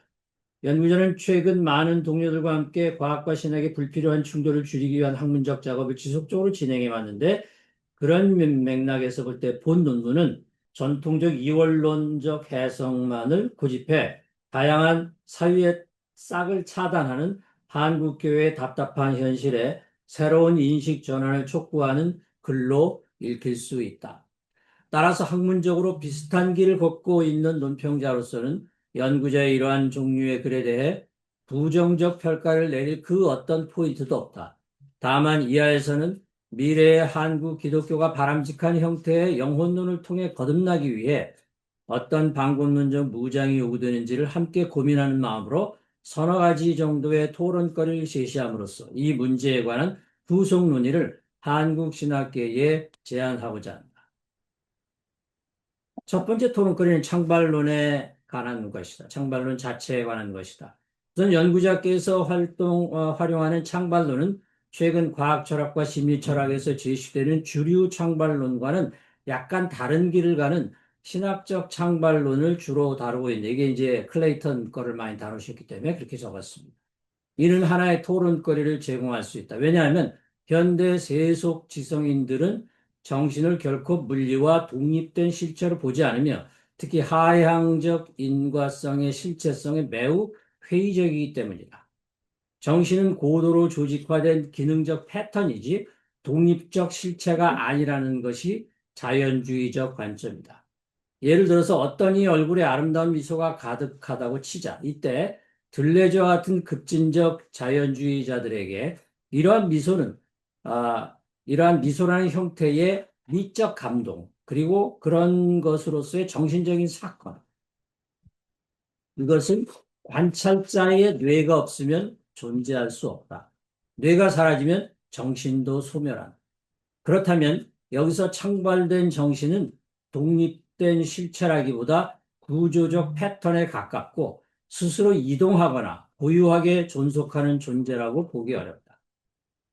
Speaker 3: 연구자는 최근 많은 동료들과 함께 과학과 신학의 불필요한 충돌을 줄이기 위한 학문적 작업을 지속적으로 진행해 왔는데, 그런 맥락에서 볼 때 본 논문은 전통적 이원론적 해석만을 고집해 다양한 사유의 싹을 차단하는 한국교회의 답답한 현실에 새로운 인식 전환을 촉구하는 글로 읽힐 수 있다. 따라서 학문적으로 비슷한 길을 걷고 있는 논평자로서는 연구자의 이러한 종류의 글에 대해 부정적 평가를 내릴 그 어떤 포인트도 없다. 다만 이하에서는 미래의 한국 기독교가 바람직한 형태의 영혼론을 통해 거듭나기 위해 어떤 방법론적 무장이 요구되는지를 함께 고민하는 마음으로 서너 가지 정도의 토론거리를 제시함으로써 이 문제에 관한 후속 논의를 한국 신학계에 제안하고자 한다. 첫 번째 토론거리는 창발론에 관한 것이다. 창발론 자체에 관한 것이다. 우선 연구자께서 활용하는 창발론은 최근 과학 철학과 심리 철학에서 제시되는 주류 창발론과는 약간 다른 길을 가는 신학적 창발론을 주로 다루고 있는데, 이게 이제 클레이턴 거를 많이 다루셨기 때문에 그렇게 적었습니다. 이는 하나의 토론거리를 제공할 수 있다. 왜냐하면 현대 세속 지성인들은 정신을 결코 물리와 독립된 실체로 보지 않으며 특히 하향적 인과성의 실체성에 매우 회의적이기 때문이다. 정신은 고도로 조직화된 기능적 패턴이지 독립적 실체가 아니라는 것이 자연주의적 관점이다. 예를 들어서 어떤 이 얼굴에 아름다운 미소가 가득하다고 치자. 이때 들레저와 같은 급진적 자연주의자들에게 이러한 미소는 이러한 미소라는 형태의 미적 감동, 그리고 그런 것으로서의 정신적인 사건, 이것은 관찰자의 뇌가 없으면 존재할 수 없다. 뇌가 사라지면 정신도 소멸한다. 그렇다면 여기서 창발된 정신은 독립된 실체라기보다 구조적 패턴에 가깝고 스스로 이동하거나 고유하게 존속하는 존재라고 보기 어렵다.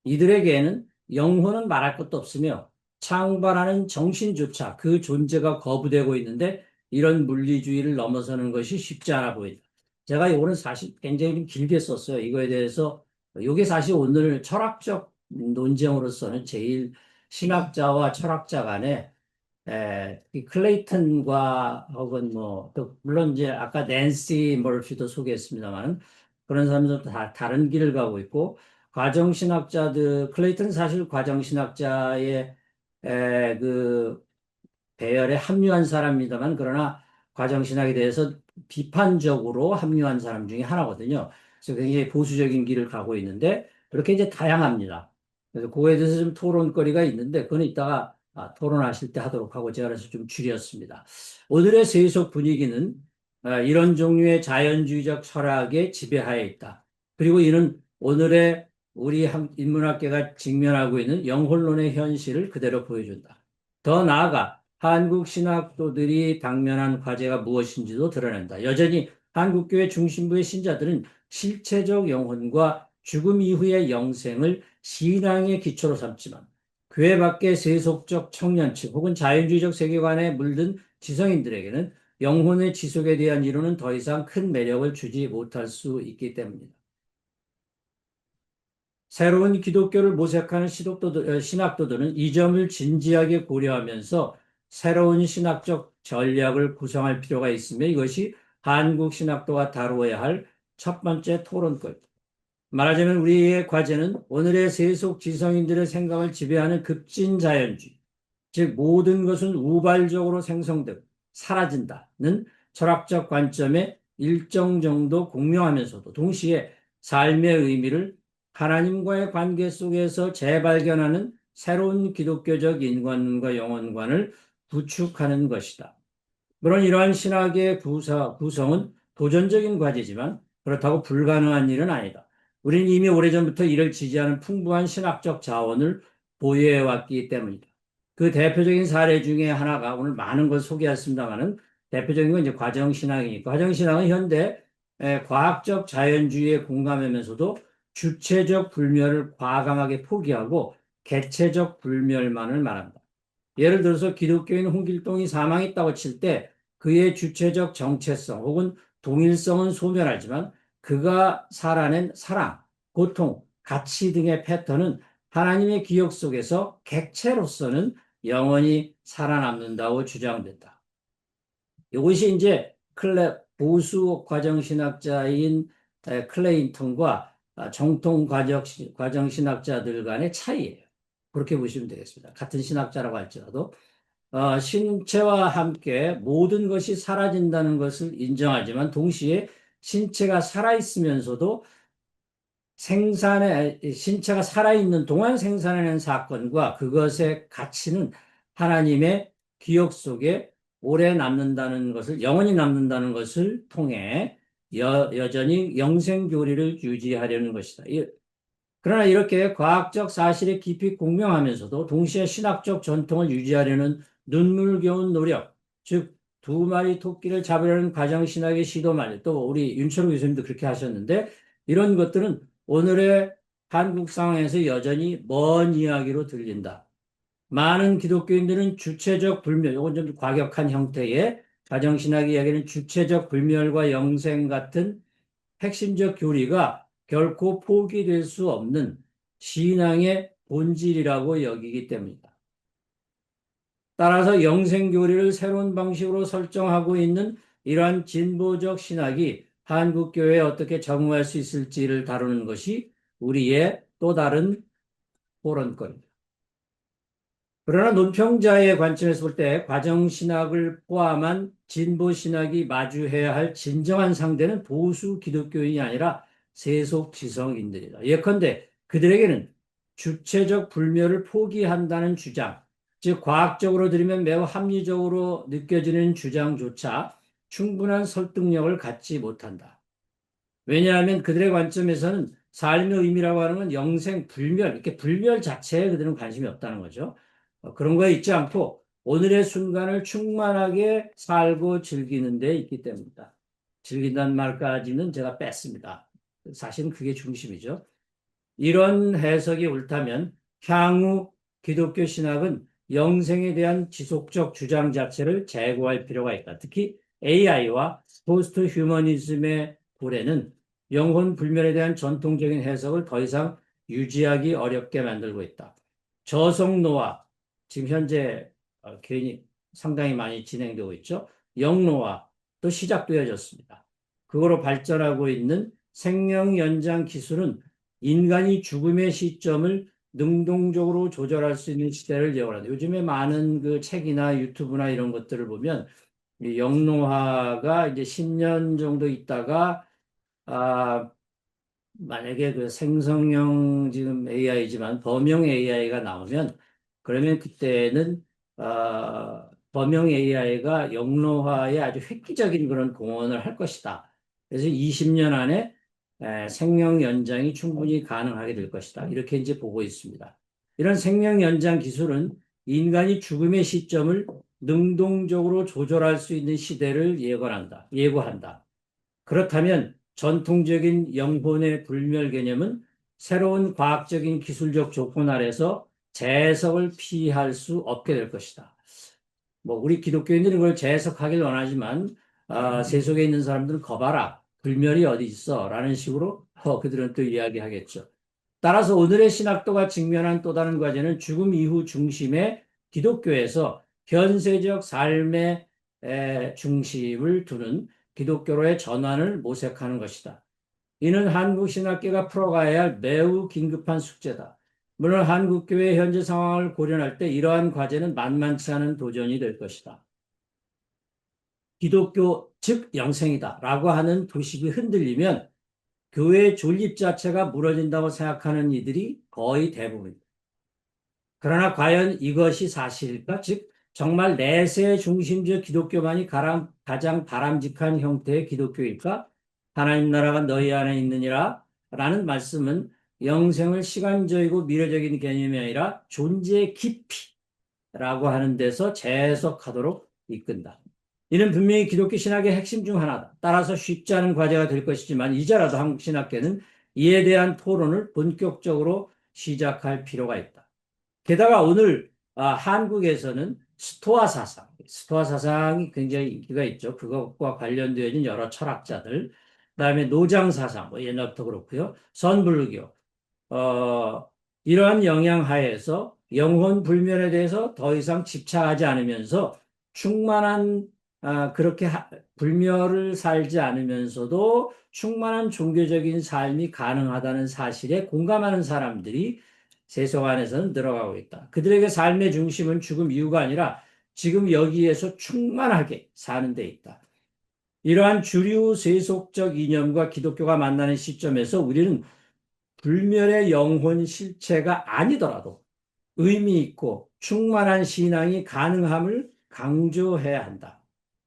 Speaker 3: 이들에게는 영혼은 말할 것도 없으며 창발하는 정신조차 그 존재가 거부되고 있는데, 이런 물리주의를 넘어서는 것이 쉽지 않아 보인다. 제가 이거는 사실 굉장히 좀 길게 썼어요. 이거에 대해서. 이게 사실 오늘 철학적 논쟁으로서는 제일 신학자와 철학자 간에 이 클레이튼과 혹은 뭐, 또 물론 이제 아까 낸시 머피도 소개했습니다만 그런 사람들도 다 다른 길을 가고 있고, 과정신학자들, 클레이튼 사실 과정신학자의 그 배열에 합류한 사람입니다만, 그러나 과정신학에 대해서 비판적으로 합류한 사람 중에 하나거든요. 그래서 굉장히 보수적인 길을 가고 있는데, 그렇게 이제 다양합니다. 그래서 그거에 대해서 좀 토론거리가 있는데, 그건 이따가 토론하실 때 하도록 하고, 제가 그래서 좀 줄였습니다. 오늘의 세속 분위기는 이런 종류의 자연주의적 철학에 지배하에 있다. 그리고 이는 오늘의 우리 인문학계가 직면하고 있는 영혼론의 현실을 그대로 보여준다. 더 나아가 한국 신학도들이 당면한 과제가 무엇인지도 드러낸다. 여전히 한국교회 중심부의 신자들은 실체적 영혼과 죽음 이후의 영생을 신앙의 기초로 삼지만, 교회 밖의 세속적 청년층 혹은 자연주의적 세계관에 물든 지성인들에게는 영혼의 지속에 대한 이론은 더 이상 큰 매력을 주지 못할 수 있기 때문이다. 새로운 기독교를 모색하는 신학도들은 이 점을 진지하게 고려하면서 새로운 신학적 전략을 구성할 필요가 있으며, 이것이 한국 신학도가 다루어야 할 첫 번째 토론거리다. 말하자면 우리의 과제는 오늘의 세속 지성인들의 생각을 지배하는 급진자연주의, 즉 모든 것은 우발적으로 생성되고 사라진다는 철학적 관점에 일정 정도 공명하면서도 동시에 삶의 의미를 하나님과의 관계 속에서 재발견하는 새로운 기독교적 인간과 영혼관을 구축하는 것이다. 물론 이러한 신학의 구성은 도전적인 과제지만 그렇다고 불가능한 일은 아니다. 우리는 이미 오래전부터 이를 지지하는 풍부한 신학적 자원을 보유해 왔기 때문이다. 그 대표적인 사례 중에 하나가 오늘 많은 걸 소개했습니다만은 대표적인 건 이제 과정신학이니까 과정신학은 현대 과학적 자연주의에 공감하면서도 주체적 불멸을 과감하게 포기하고 개체적 불멸만을 말한다. 예를 들어서 기독교인 홍길동이 사망했다고 칠 때 그의 주체적 정체성 혹은 동일성은 소멸하지만 그가 살아낸 사랑, 고통, 가치 등의 패턴은 하나님의 기억 속에서 객체로서는 영원히 살아남는다고 주장된다. 이것이 이제 보수 과정신학자인 클레인턴과 정통 과정신학자들 간의 차이예요. 그렇게 보시면 되겠습니다. 같은 신학자라고 할지라도 신체와 함께 모든 것이 사라진다는 것을 인정하지만 동시에 신체가 살아있으면서도 신체가 살아있는 동안 생산하는 사건과 그것의 가치는 하나님의 기억 속에 오래 남는다는 것을, 영원히 남는다는 것을 통해 여전히 영생교리를 유지하려는 것이다. 그러나 이렇게 과학적 사실에 깊이 공명하면서도 동시에 신학적 전통을 유지하려는 눈물겨운 노력, 즉 두 마리 토끼를 잡으려는 과정신학의 시도 말이에요. 또 우리 윤철호 교수님도 그렇게 하셨는데 이런 것들은 오늘의 한국 상황에서 여전히 먼 이야기로 들린다. 많은 기독교인들은 주체적 불멸, 이건 좀 과격한 형태의 가정신학이 이야기하는 주체적 불멸과 영생 같은 핵심적 교리가 결코 포기될 수 없는 신앙의 본질이라고 여기기 때문이다. 따라서 영생 교리를 새로운 방식으로 설정하고 있는 이러한 진보적 신학이 한국 교회에 어떻게 적응할 수 있을지를 다루는 것이 우리의 또 다른 토론거리입니다. 그러나 논평자의 관점에서 볼 때 과정신학을 포함한 진보신학이 마주해야 할 진정한 상대는 보수 기독교인이 아니라 세속지성인들이다. 예컨대 그들에게는 주체적 불멸을 포기한다는 주장, 즉 과학적으로 들으면 매우 합리적으로 느껴지는 주장조차 충분한 설득력을 갖지 못한다. 왜냐하면 그들의 관점에서는 삶의 의미라고 하는 건 영생, 불멸, 이렇게 불멸 자체에 그들은 관심이 없다는 거죠. 그런 거에 있지 않고 오늘의 순간을 충만하게 살고 즐기는 데 있기 때문이다. 즐긴다는 말까지는 제가 뺐습니다. 사실은 그게 중심이죠. 이런 해석이 옳다면 향후 기독교 신학은 영생에 대한 지속적 주장 자체를 제고할 필요가 있다. 특히 AI와 포스트 휴머니즘의 고래는 영혼 불멸에 대한 전통적인 해석을 더 이상 유지하기 어렵게 만들고 있다. 저성노화, 지금 현재 괜히 상당히 많이 진행되고 있죠. 영노화도 시작되어졌습니다. 그거로 발전하고 있는 생명 연장 기술은 인간이 죽음의 시점을 능동적으로 조절할 수 있는 시대를 예언한다. 요즘에 많은 그 책이나 유튜브나 이런 것들을 보면 이 영노화가 이제 10년 정도 있다가 만약에 그 생성형 지금 AI지만 범용 AI가 나오면 그러면 그때는 범용 AI가 영노화에 아주 획기적인 그런 공헌을 할 것이다. 그래서 20년 안에 생명 연장이 충분히 가능하게 될 것이다. 이렇게 이제 보고 있습니다. 이런 생명 연장 기술은 인간이 죽음의 시점을 능동적으로 조절할 수 있는 시대를 예고한다. 그렇다면 전통적인 영혼의 불멸 개념은 새로운 과학적인 기술적 조건 아래서 재해석을 피할 수 없게 될 것이다. 뭐 우리 기독교인들은 그걸 재해석하길 원하지만 세속에 있는 사람들은 거봐라. 불멸이 어디 있어? 라는 식으로 그들은 또 이야기하겠죠. 따라서 오늘의 신학도가 직면한 또 다른 과제는 죽음 이후 중심의 기독교에서 현세적 삶의 중심을 두는 기독교로의 전환을 모색하는 것이다. 이는 한국 신학계가 풀어가야 할 매우 긴급한 숙제다. 물론 한국교회의 현재 상황을 고려할 때 이러한 과제는 만만치 않은 도전이 될 것이다. 기독교 즉 영생이다 라고 하는 도식이 흔들리면 교회의 존립 자체가 무너진다고 생각하는 이들이 거의 대부분입니다. 그러나 과연 이것이 사실일까? 즉 정말 내세 중심적 기독교만이 가장 바람직한 형태의 기독교일까? 하나님 나라가 너희 안에 있느니라 라는 말씀은 영생을 시간적이고 미래적인 개념이 아니라 존재의 깊이라고 하는 데서 재해석하도록 이끈다. 이는 분명히 기독교 신학의 핵심 중 하나다. 따라서 쉽지 않은 과제가 될 것이지만 이제라도 한국 신학계는 이에 대한 토론을 본격적으로 시작할 필요가 있다. 게다가 오늘 한국에서는 스토아 사상이 굉장히 인기가 있죠. 그것과 관련되어진 여러 철학자들, 그다음에 노장 사상, 뭐 옛날부터 그렇고요. 선불교, 이러한 영향 하에서 영혼 불면에 대해서 더 이상 집착하지 않으면서 충만한 그렇게 불멸을 살지 않으면서도 충만한 종교적인 삶이 가능하다는 사실에 공감하는 사람들이 세속 안에서는 늘어가고 있다. 그들에게 삶의 중심은 죽음 이유가 아니라 지금 여기에서 충만하게 사는 데 있다. 이러한 주류 세속적 이념과 기독교가 만나는 시점에서 우리는 불멸의 영혼 실체가 아니더라도 의미 있고 충만한 신앙이 가능함을 강조해야 한다.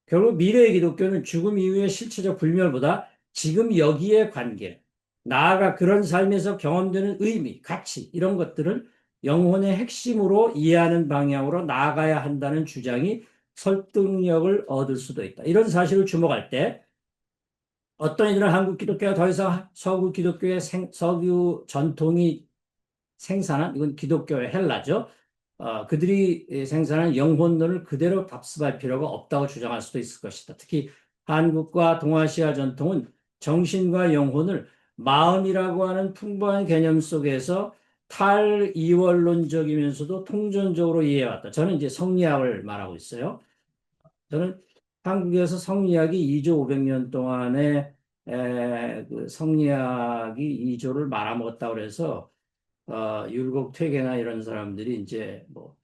Speaker 3: 결국 미래의 기독교는 죽음 이후의 실체적 불멸보다 지금 여기의 관계, 나아가 그런 삶에서 경험되는 의미, 가치 이런 것들을 영혼의 핵심으로 이해하는 방향으로 나아가야 한다는 주장이 설득력을 얻을 수도 있다. 이런 사실을 주목할 때 어떤 이들은 한국 기독교가 더 이상 서구 기독교의 석유 전통이 생산한, 이건 기독교의 헬라죠. 그들이 생산한 영혼론을 그대로 답습할 필요가 없다고 주장할 수도 있을 것이다. 특히 한국과 동아시아 전통은 정신과 영혼을 마음이라고 하는 풍부한 개념 속에서 탈이원론적이면서도 통전적으로 이해해왔다. 저는 이제 성리학을 말하고 있어요. 저는 한국에서 성리학이 2조 500년 동안에 그 성리학이 2조를 말아먹었다고 그래서 율곡 퇴계나 이런 사람들이 이제 뭐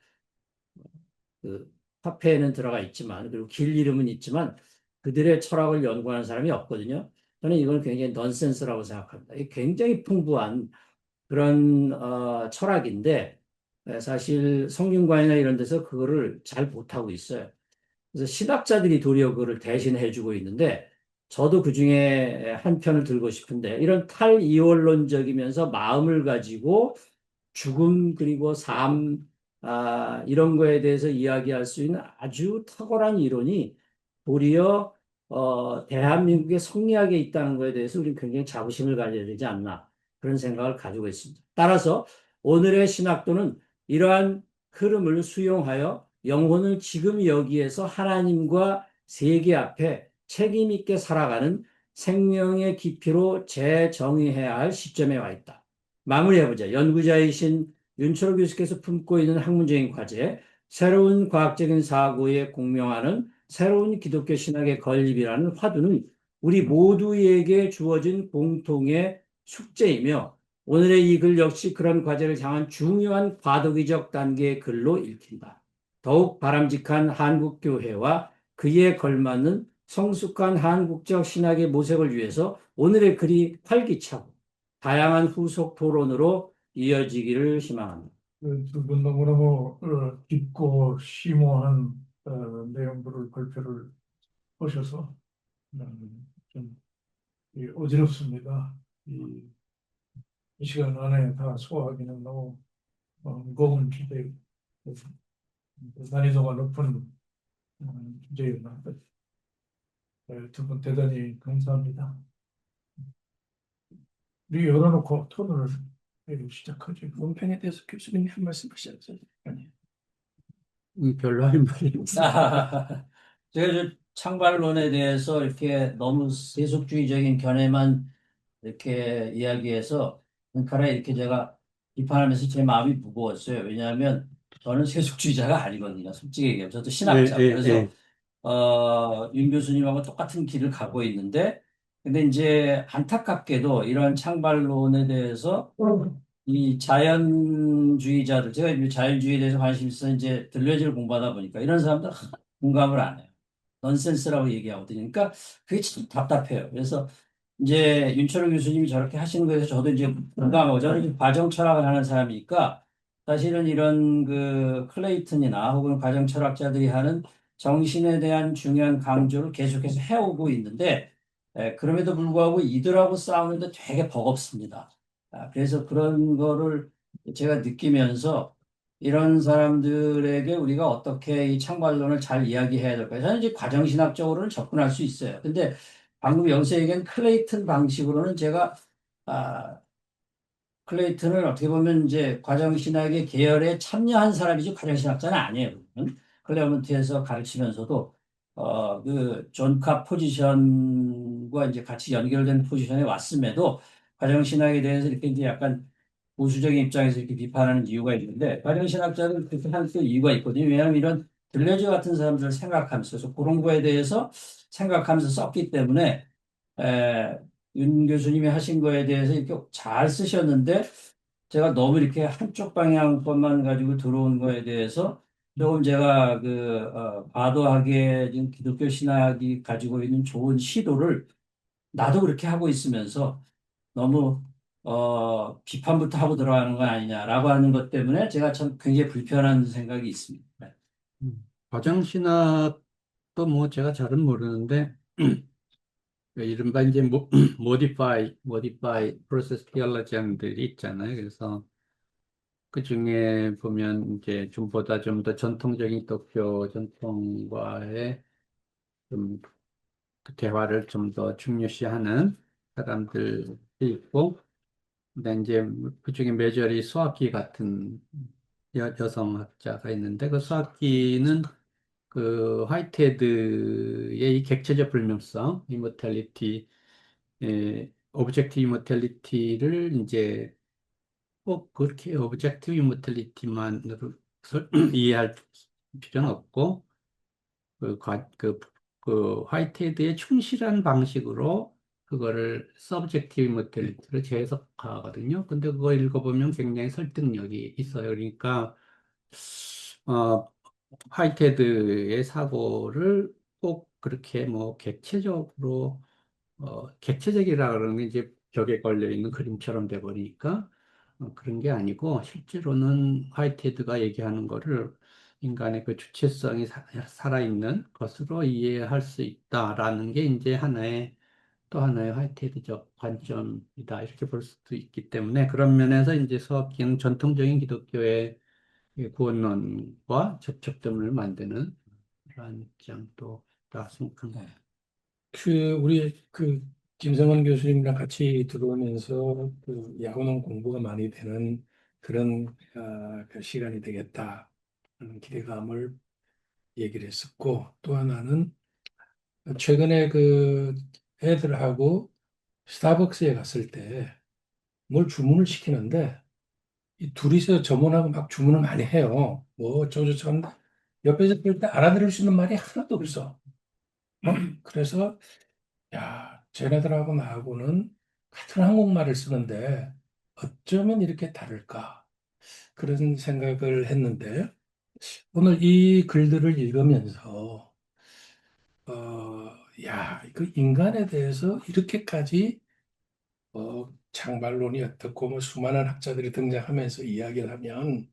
Speaker 3: 그 화폐에는 들어가 있지만 그리고 길 이름은 있지만 그들의 철학을 연구하는 사람이 없거든요. 저는 이건 굉장히 넌센스라고 생각합니다. 이게 굉장히 풍부한 그런 철학인데 사실 성균관이나 이런 데서 그거를 잘 못하고 있어요. 그래서 신학자들이 도리어 그거를 대신해주고 있는데 저도 그 중에 한 편을 들고 싶은데 이런 탈이원론적이면서 마음을 가지고 죽음 그리고 삶 이런 거에 대해서 이야기할 수 있는 아주 탁월한 이론이 도리어 대한민국의 성리학에 있다는 것에 대해서 우리는 굉장히 자부심을 가져야 되지 않나 그런 생각을 가지고 있습니다. 따라서 오늘의 신학도는 이러한 흐름을 수용하여 영혼을 지금 여기에서 하나님과 세계 앞에 책임 있게 살아가는 생명의 깊이로 재정의해야 할 시점에 와 있다. 마무리해보자. 연구자이신 윤철호 교수께서 품고 있는 학문적인 과제, 새로운 과학적인 사고에 공명하는 새로운 기독교 신학의 건립이라는 화두는 우리 모두에게 주어진 공통의 숙제이며 오늘의 이 글 역시 그런 과제를 향한 중요한 과도기적 단계의 글로 읽힌다. 더욱 바람직한 한국교회와 그에 걸맞는 성숙한 한국적 신학의 모색을 위해서 오늘의 글이 활기차고 다양한 후속 토론으로 이어지기를 희망합니다.
Speaker 1: 두 분 너무너무 깊고 심오한 내용들을 발표를 하셔서 좀 어지럽습니다. 이 시간 안에 다 소화하기는 너무 무거운 주제, 난이도가 높은 주제였는데 두 분 대단히 감사합니다. 우리 열어놓고 토론을 시작하죠.
Speaker 4: 논평에 대해서 교수님이 한 말씀 하셔야죠. 아니요.
Speaker 3: 별로 할 말이 없어요. 제가 저 창발론에 대해서 이렇게 너무 세속주의적인 견해만 이렇게 이야기해서 그러니까 이렇게 제가 비판하면서 제 마음이 무거웠어요. 왜냐하면 저는 세속주의자가 아니거든요. 솔직히 얘기하면 저도 신학자. 그래서 윤 교수님하고 똑같은 길을 가고 있는데 근데 이제 안타깝게도 이런 창발론에 대해서 이 자연주의자들, 제가 이 자연주의에 대해서 관심 있어 이제 들려지를 공부하다 보니까 이런 사람들 공감을 안 해요. 넌센스라고 얘기하거든요. 그러니까 그게 참 답답해요. 그래서 이제 윤철호 교수님이 저렇게 하시는 거에서 저도 이제 공감하고 저는 이제 과정 철학을 하는 사람이니까 사실은 이런 그 클레이튼이나 혹은 과정 철학자들이 하는 정신에 대한 중요한 강조를 계속해서 해오고 있는데 그럼에도 불구하고 이들하고 싸우는데 되게 버겁습니다. 그래서 그런 거를 제가 느끼면서 이런 사람들에게 우리가 어떻게 이 창발론을 잘 이야기해야 될까요? 저는 이제 과정신학적으로는 접근할 수 있어요. 근데 방금 여기서 얘기한 클레이튼 방식으로는 제가 아, 클레이튼을 어떻게 보면 이제 과정신학의 계열에 참여한 사람이지 과정신학자는 아니에요. 클레어먼트에서 가르치면서도 그 존카 포지션과 이제 같이 연결된 포지션에 왔음에도 과정신학에 대해서 이렇게 이제 약간 보수적인 입장에서 이렇게 비판하는 이유가 있는데 과정신학자는 그렇게 할 수 이유가 있거든요. 왜냐하면 이런 들레즈 같은 사람들을 생각하면서 그래서 그런 거에 대해서 생각하면서 썼기 때문에 에, 윤 교수님이 하신 거에 대해서 이렇게 잘 쓰셨는데 제가 너무 이렇게 한쪽 방향 것만 가지고 들어온 거에 대해서 조금 제가 과도하게 지금 기독교 신학이 가지고 있는 좋은 시도를 나도 그렇게 하고 있으면서 너무 비판부터 하고 들어가는 건 아니냐라고 하는 것 때문에 제가 참 굉장히 불편한 생각이 있습니다. 네.
Speaker 2: 과정신학도 뭐 제가 잘은 모르는데, 이른바 이제 modify process theologian들이 있잖아요. 그래서 그 중에 보면 이제 좀보다 좀 더 전통적인 기독교 전통과의 좀그 대화를 좀 더 중요시하는 사람들이 있고, 근데 이제 그 중에 메저리 수학기 같은 여성학자가 있는데 그 수학기는 그 화이트헤드의 이 객체적 불명성, 이모탈리티, 오브젝티브 이모탈리티를 이제 꼭 그렇게 오브젝티브 이모탈리티만으로 이해할 필요는 없고 그 화이트헤드의 충실한 방식으로 그거를 서브젝티브 이모탈리티로 재해석하거든요. 근데 그거 읽어보면 굉장히 설득력이 있어요. 그러니까 어, 화이트헤드의 사고를 꼭 그렇게 뭐 객체적이라 그러는 게 이제 벽에 걸려 있는 그림처럼 돼 버리니까 그런 게 아니고 실제로는 화이트헤드가 얘기하는 거를 인간의 그 주체성이 살아있는 것으로 이해할 수 있다라는 게 이제 또 하나의 화이트헤드적 관점이다 이렇게 볼 수도 있기 때문에 그런 면에서 이제 서학기는 전통적인 기독교의 이 구원론과 접촉점을 만드는 그러한 입장도 있다 생각합니다.
Speaker 4: 우리 김성원 교수님이랑 같이 들어오면서 야구농 공부가 많이 되는 그런 그 시간이 되겠다 하는 기대감을 얘기를 했었고, 또 하나는 최근에 애들하고 스타벅스에 갔을 때 뭘 주문을 시키는데 이 둘이서 점원하고 막 주문을 많이 해요. 뭐 어쩌고저쩌고 하는데 옆에서 볼 때 알아들을 수 있는 말이 하나도 없어. 그래서 야, 쟤네들하고 나하고는 같은 한국말을 쓰는데 어쩌면 이렇게 다를까? 그런 생각을 했는데 오늘 이 글들을 읽으면서 야, 그 인간에 대해서 이렇게까지 장말론이 어떻고 뭐 수많은 학자들이 등장하면서 이야기를 하면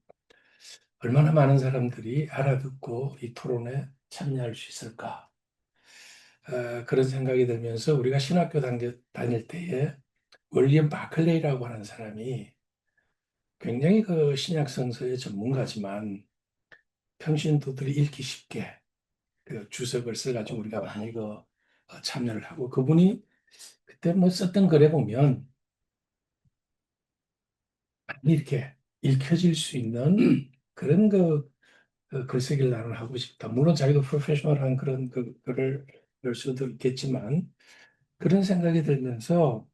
Speaker 4: 얼마나 많은 사람들이 알아듣고 이 토론에 참여할 수 있을까? 그런 생각이 들면서 우리가 신학교 다닐 때에 윌리엄 바클레이라고 하는 사람이 굉장히 그 신약 성서의 전문가지만 평신도들이 읽기 쉽게 그 주석을 써가지고 우리가 많이 참여를 하고 그분이 그때 뭐 썼던 글에 보면 많이 이렇게 읽혀질 수 있는 그런 글쓰기를 나는 하고 싶다. 물론 자기도 프로페셔널한 그런 글을 낼 수도 있겠지만 그런 생각이 들면서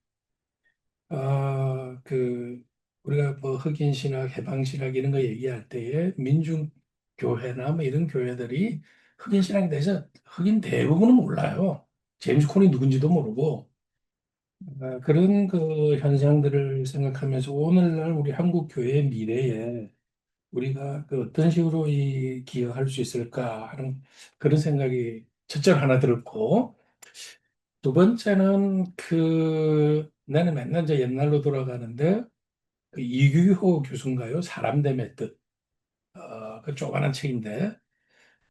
Speaker 4: 우리가 뭐 흑인 신학, 해방 신학 이런 거 얘기할 때에 민중교회나 뭐 이런 교회들이 흑인 신학에 대해서 흑인 대부분은 몰라요. 제임스 콘이 누군지도 모르고 그런 그 현상들을 생각하면서 오늘날 우리 한국 교회의 미래에 우리가 어떤 식으로 기여할 수 있을까 하는 그런 생각이 첫째로 하나 들었고 두 번째는 나는 맨날 이제 옛날로 돌아가는데 그 이규호 교수인가요? 사람됨의 뜻. 그 조그만한 책인데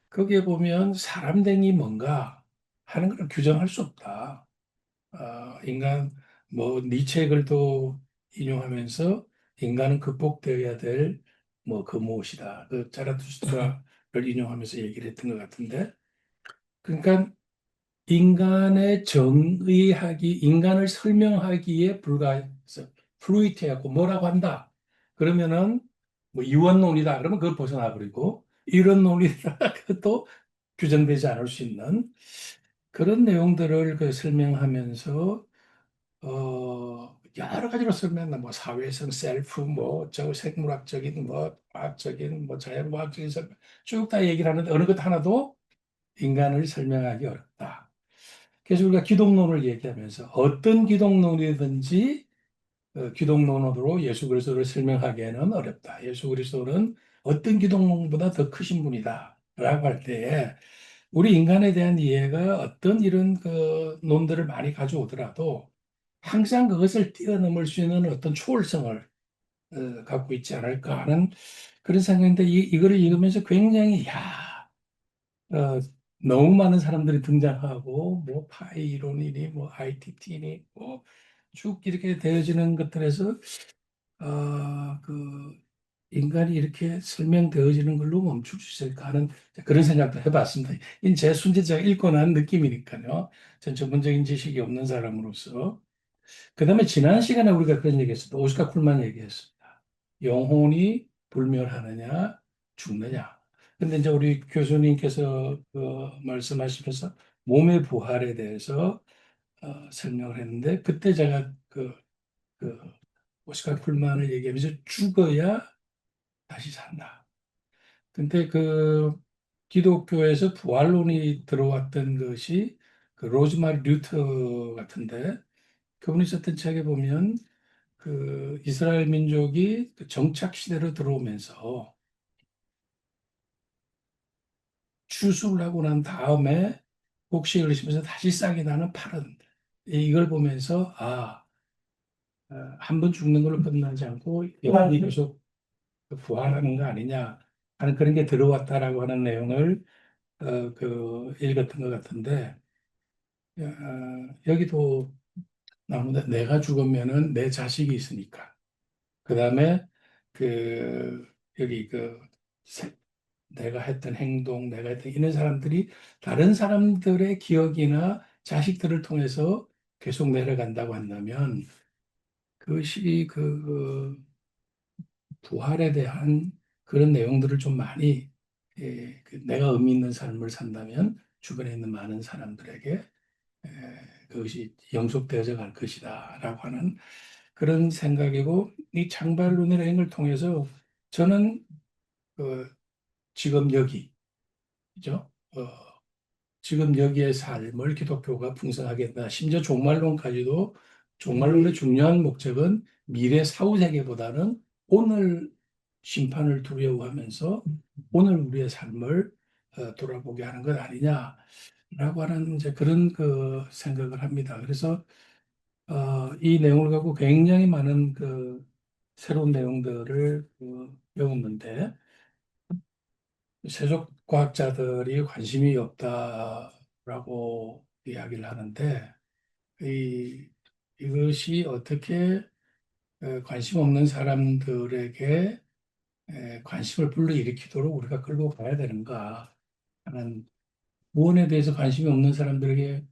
Speaker 4: 거기에 보면 사람됨이 뭔가 하는 걸 규정할 수 없다. 인간 뭐 니체 글도 인용하면서 인간은 극복되어야 될 뭐 그 무엇이다. 그 자라투스트라를 인용하면서 얘기를 했던 것 같은데, 그러니까 인간을 설명하기에 불과해서 플루이트해갖고 뭐라고 한다. 그러면은 뭐 이원론이다. 그러면 그걸 벗어나 버리고 이론론이다. 그것도 규정되지 않을 수 있는 그런 내용들을 그 설명하면서 여러 가지로 설명한다. 뭐 사회성, 셀프, 뭐 저 생물학적인, 뭐 과학적인, 뭐 자연과학적인 설명 쭉 다 얘기를 하는데 어느 것 하나도 인간을 설명하기 어렵다. 그래서 우리가 기독론을 얘기하면서 어떤 기독론이든지 기독론으로 예수 그리스도를 설명하기에는 어렵다. 예수 그리스도는 어떤 기독론보다 더 크신 분이다. 라고 할 때에 우리 인간에 대한 이해가 어떤 이런 그 논들을 많이 가져오더라도 항상 그것을 뛰어넘을 수 있는 어떤 초월성을 갖고 있지 않을까 하는 그런 생각인데 이거를 읽으면서 굉장히 어, 너무 많은 사람들이 등장하고 뭐 파이 이론이니 뭐 ITT니 뭐 쭉 이렇게 되어지는 것들에서 그 인간이 이렇게 설명되어지는 걸로 멈출 수 있을까 하는 그런 생각도 해봤습니다. 이제 제 순전 제가 읽고 난 느낌이니까요. 전 전문적인 지식이 없는 사람으로서. 그다음에 지난 시간에 우리가 그런 얘기했습니다. 오스카 쿨만 얘기했습니다. 영혼이 불멸하느냐 죽느냐. 근데 이제 우리 교수님께서 말씀하시면서 몸의 부활에 대해서 설명을 했는데 그때 제가 그 오스카 쿨만을 얘기하면서 죽어야 다시 산다. 근데 그 기독교에서 부활론이 들어왔던 것이 그 로즈마리 류터 같은데 그분이 썼던 책에 보면 그 이스라엘 민족이 그 정착 시대로 들어오면서 추수를 하고 난 다음에 곡식을 심으면서 다시 싹이 나는 파른 이걸 보면서 한 번 죽는 걸로 끝나지 않고 영원히 계속 부활하는 거 아니냐 하는 그런 게 들어왔다라고 하는 내용을 읽었던 것 같은데 여기도 나오는데 내가 죽으면은 내 자식이 있으니까 그 다음에 그 여기 내가 했던 행동, 내가 했던 이런 사람들이 다른 사람들의 기억이나 자식들을 통해서 계속 내려간다고 한다면 그것이 부활에 대한 그런 내용들을 좀 많이 내가 의미 있는 삶을 산다면 주변에 있는 많은 사람들에게 그것이 영속되어져 갈 것이다라고 하는 그런 생각이고 이 창발론의 여행을 통해서 저는 그 지금 여기 그죠? 지금 여기의 삶을 기독교가 풍성하게 한다. 심지어 종말론까지도 종말론의 중요한 목적은 미래 사후 세계보다는 오늘 심판을 두려워하면서 오늘 우리의 삶을 돌아보게 하는 것 아니냐라고 하는 이제 그런 그 생각을 합니다. 그래서 이 내용을 갖고 굉장히 많은 새로운 내용들을 배웠는데 세속 과학자들이 관심이 없다라고 이야기를 하는데 이것이 어떻게 관심 없는 사람들에게 관심을 불러일으키도록 우리가 끌고 가야 되는가 하는 무언에 대해서 관심이 없는 사람들에게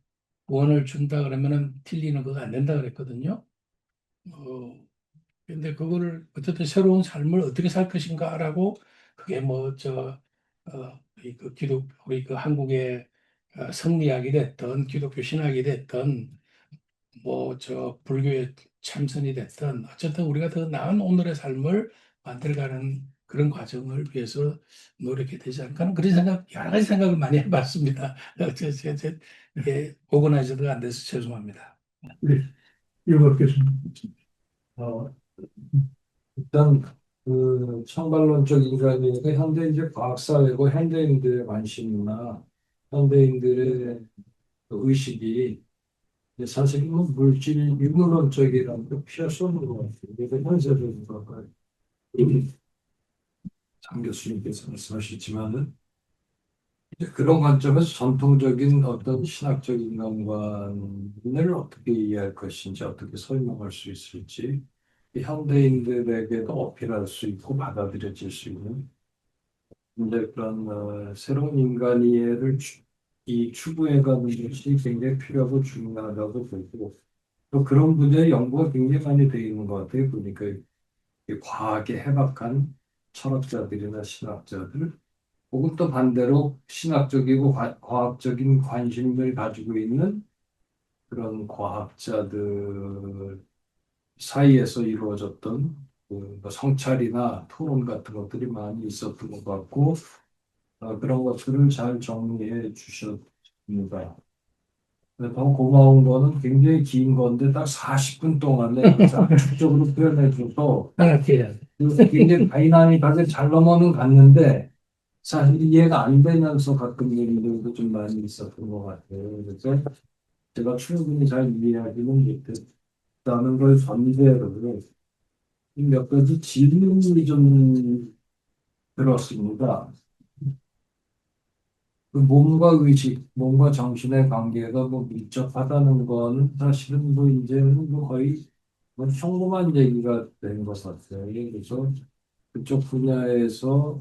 Speaker 4: 무언을 준다 그러면은 틀리는 거가 안 된다 그랬거든요. 근데 그거를 어쨌든 새로운 삶을 어떻게 살 것인가라고 그게 우리 그 한국의 성리학이 됐던 기독교 신학이 됐던 뭐 불교의 참선이 됐던 어쨌든 우리가 더 나은 오늘의 삶을 만들어가는 그런 과정을 위해서 노력해야 되지 않을까 하는 그런 여러 가지 생각을 많이 해봤습니다. 오거나이저드가 안 돼서 죄송합니다.
Speaker 1: 우리 이거 교수님.
Speaker 5: 어, 일단 그 창발론적 인간이니까 현대 이제 과학사회고 현대인들의 관심이나 현대인들의 그 의식이 이제 사실 뭐 물질 유물론적이라는 게 피어서는 것 같아요. 그래서 현세적인 것과 장 교수님께서 말씀하셨지만은 이제 그런 관점에서 전통적인 어떤 신학적 인간관을 어떻게 이해할 것인지 어떻게 설명할 수 있을지 현대인들에게도 어필할 수 있고 받아들여질 수 있는 근데 그런 새로운 인간 이해를 이 추구해가는 것이 굉장히 필요하고 중요하다고 보고 또 그런 분야의 연구가 굉장히 많이 되어 있는 것 같아요. 보니까 이 과학에 해박한 철학자들이나 신학자들 혹은 또 반대로 신학적이고 과학적인 관심을 가지고 있는 그런 과학자들 사이에서 이루어졌던 그뭐 성찰이나 토론 같은 것들이 많이 있었던 것 같고 그런 것들을 잘 정리해 주셨습니다. 더 고마운 거는 굉장히 긴 건데 딱 40분 동안에 압축적으로 표현해 줘서
Speaker 4: 생각해야 돼.
Speaker 5: 굉장히 다이나믹하게 잘 넘어는 갔는데 사실 이해가 안 되면서 가끔 얘기들도 좀 많이 있었던 것 같아요. 그래서 제가 충분히 잘 이해하지는 못했다는 걸 전제로 몇 가지 질문이 좀 들었습니다. 그 몸과 의식, 몸과 정신의 관계가 뭐 밀접하다는 거는 사실은 뭐 이제는 뭐 거의 뭐 평범한 얘기가 된 것 같아요. 그래서 그쪽 분야에서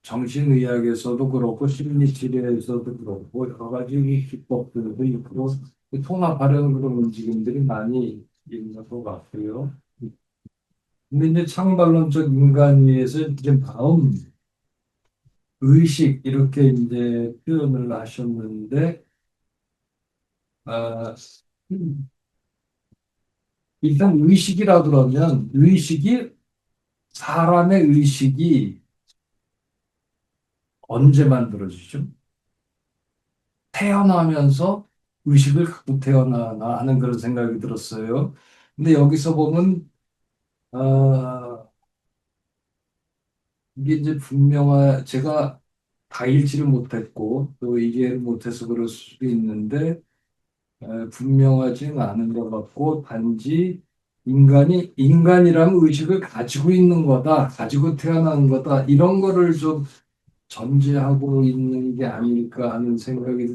Speaker 5: 정신의학에서도 그렇고 심리치료에서도 그렇고 여러 가지 기법들도 있고 통합하려는 그런 움직임들이 많이 있는 것 같고요. 근데 이제 창발론적 인간위에서 이제 마음, 의식 이렇게 이제 표현을 하셨는데 아, 일단 의식이라 그러면 의식이 사람의 의식이 언제 만들어지죠? 태어나면서 의식을 갖고 태어나나 하는 그런 생각이 들었어요. 근데 여기서 보면 아, 이게 이제 제가 다 읽지를 못했고 또 이해를 못해서 그럴 수도 있는데 분명하지는 않은 것 같고 단지 인간이 인간이라는 의식을 가지고 있는 거다, 가지고 태어나는 거다 이런 거를 좀 전제하고 있는 게 아닐까 하는 생각이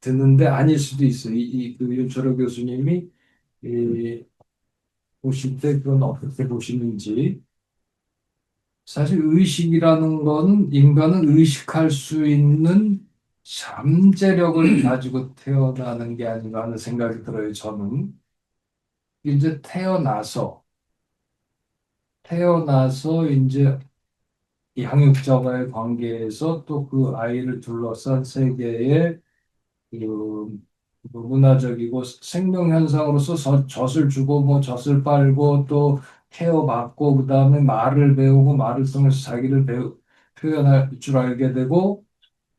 Speaker 5: 드는데 아닐 수도 있어요. 그 윤철호 교수님이 보실 때 그건 어떻게 보시는지. 사실 의식이라는 건 인간은 의식할 수 있는 잠재력을 가지고 태어나는 게 아닌가 하는 생각이 들어요, 저는. 이제 태어나서 이제 양육자와의 관계에서 또 그 아이를 둘러싼 세계에 그 문화적이고 생명 현상으로서 젖을 주고 뭐 젖을 빨고 또 케어받고 그다음에 말을 배우고 말을 통해서 자기를 표현할 줄 알게 되고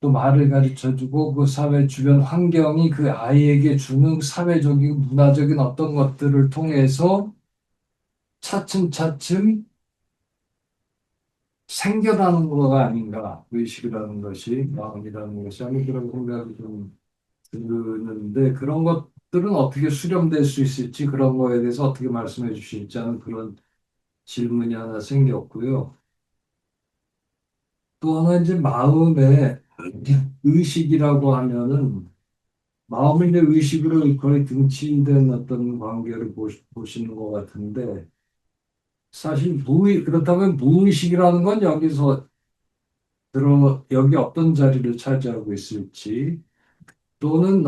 Speaker 5: 또 말을 가르쳐 주고 그 사회 주변 환경이 그 아이에게 주는 사회적이고 문화적인 어떤 것들을 통해서 차츰차츰 생겨나는 거가 아닌가 의식이라는 것이 마음이라는 것이 하는 그런 생각이 좀 드는데 그런 것들은 어떻게 수렴될 수 있을지 그런 거에 대해서 어떻게 말씀해 주실지 하는 그런 질문이 하나 생겼고요. 또 하나 이제 마음의 의식이라고 하면은 마음이 이제 의식으로 거의 등치된 어떤 관계를 보시는 것 같은데 사실 그렇다면 무의식이라는 건 여기서 여기 어떤 자리를 차지하고 있을지 또는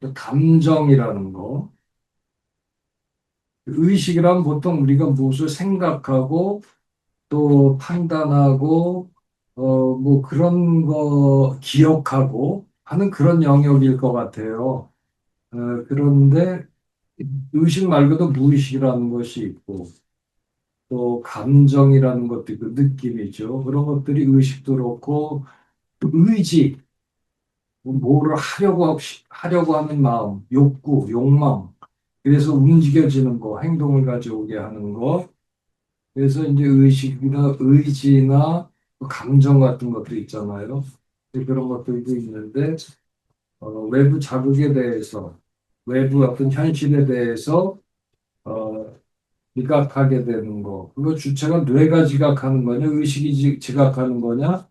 Speaker 5: 또 감정이라는 거 의식이란 보통 우리가 무엇을 생각하고 또 판단하고 뭐 그런 거 기억하고 하는 그런 영역일 것 같아요. 그런데 의식 말고도 무의식이라는 것이 있고 또 감정이라는 것도 있고 느낌이죠. 그런 것들이 의식도 그렇고 또 의지, 뭐를 하려고 하는 마음, 욕구, 욕망. 그래서 움직여지는 거, 행동을 가져오게 하는 거. 그래서 이제 의식이나 의지나 또 감정 같은 것도 있잖아요. 그런 것들도 있는데 외부 자극에 대해서 외부 어떤 현실에 대해서 어, 지각하게 되는 거. 그거 주체가 뇌가 지각하는 거냐, 의식이 지각하는 거냐,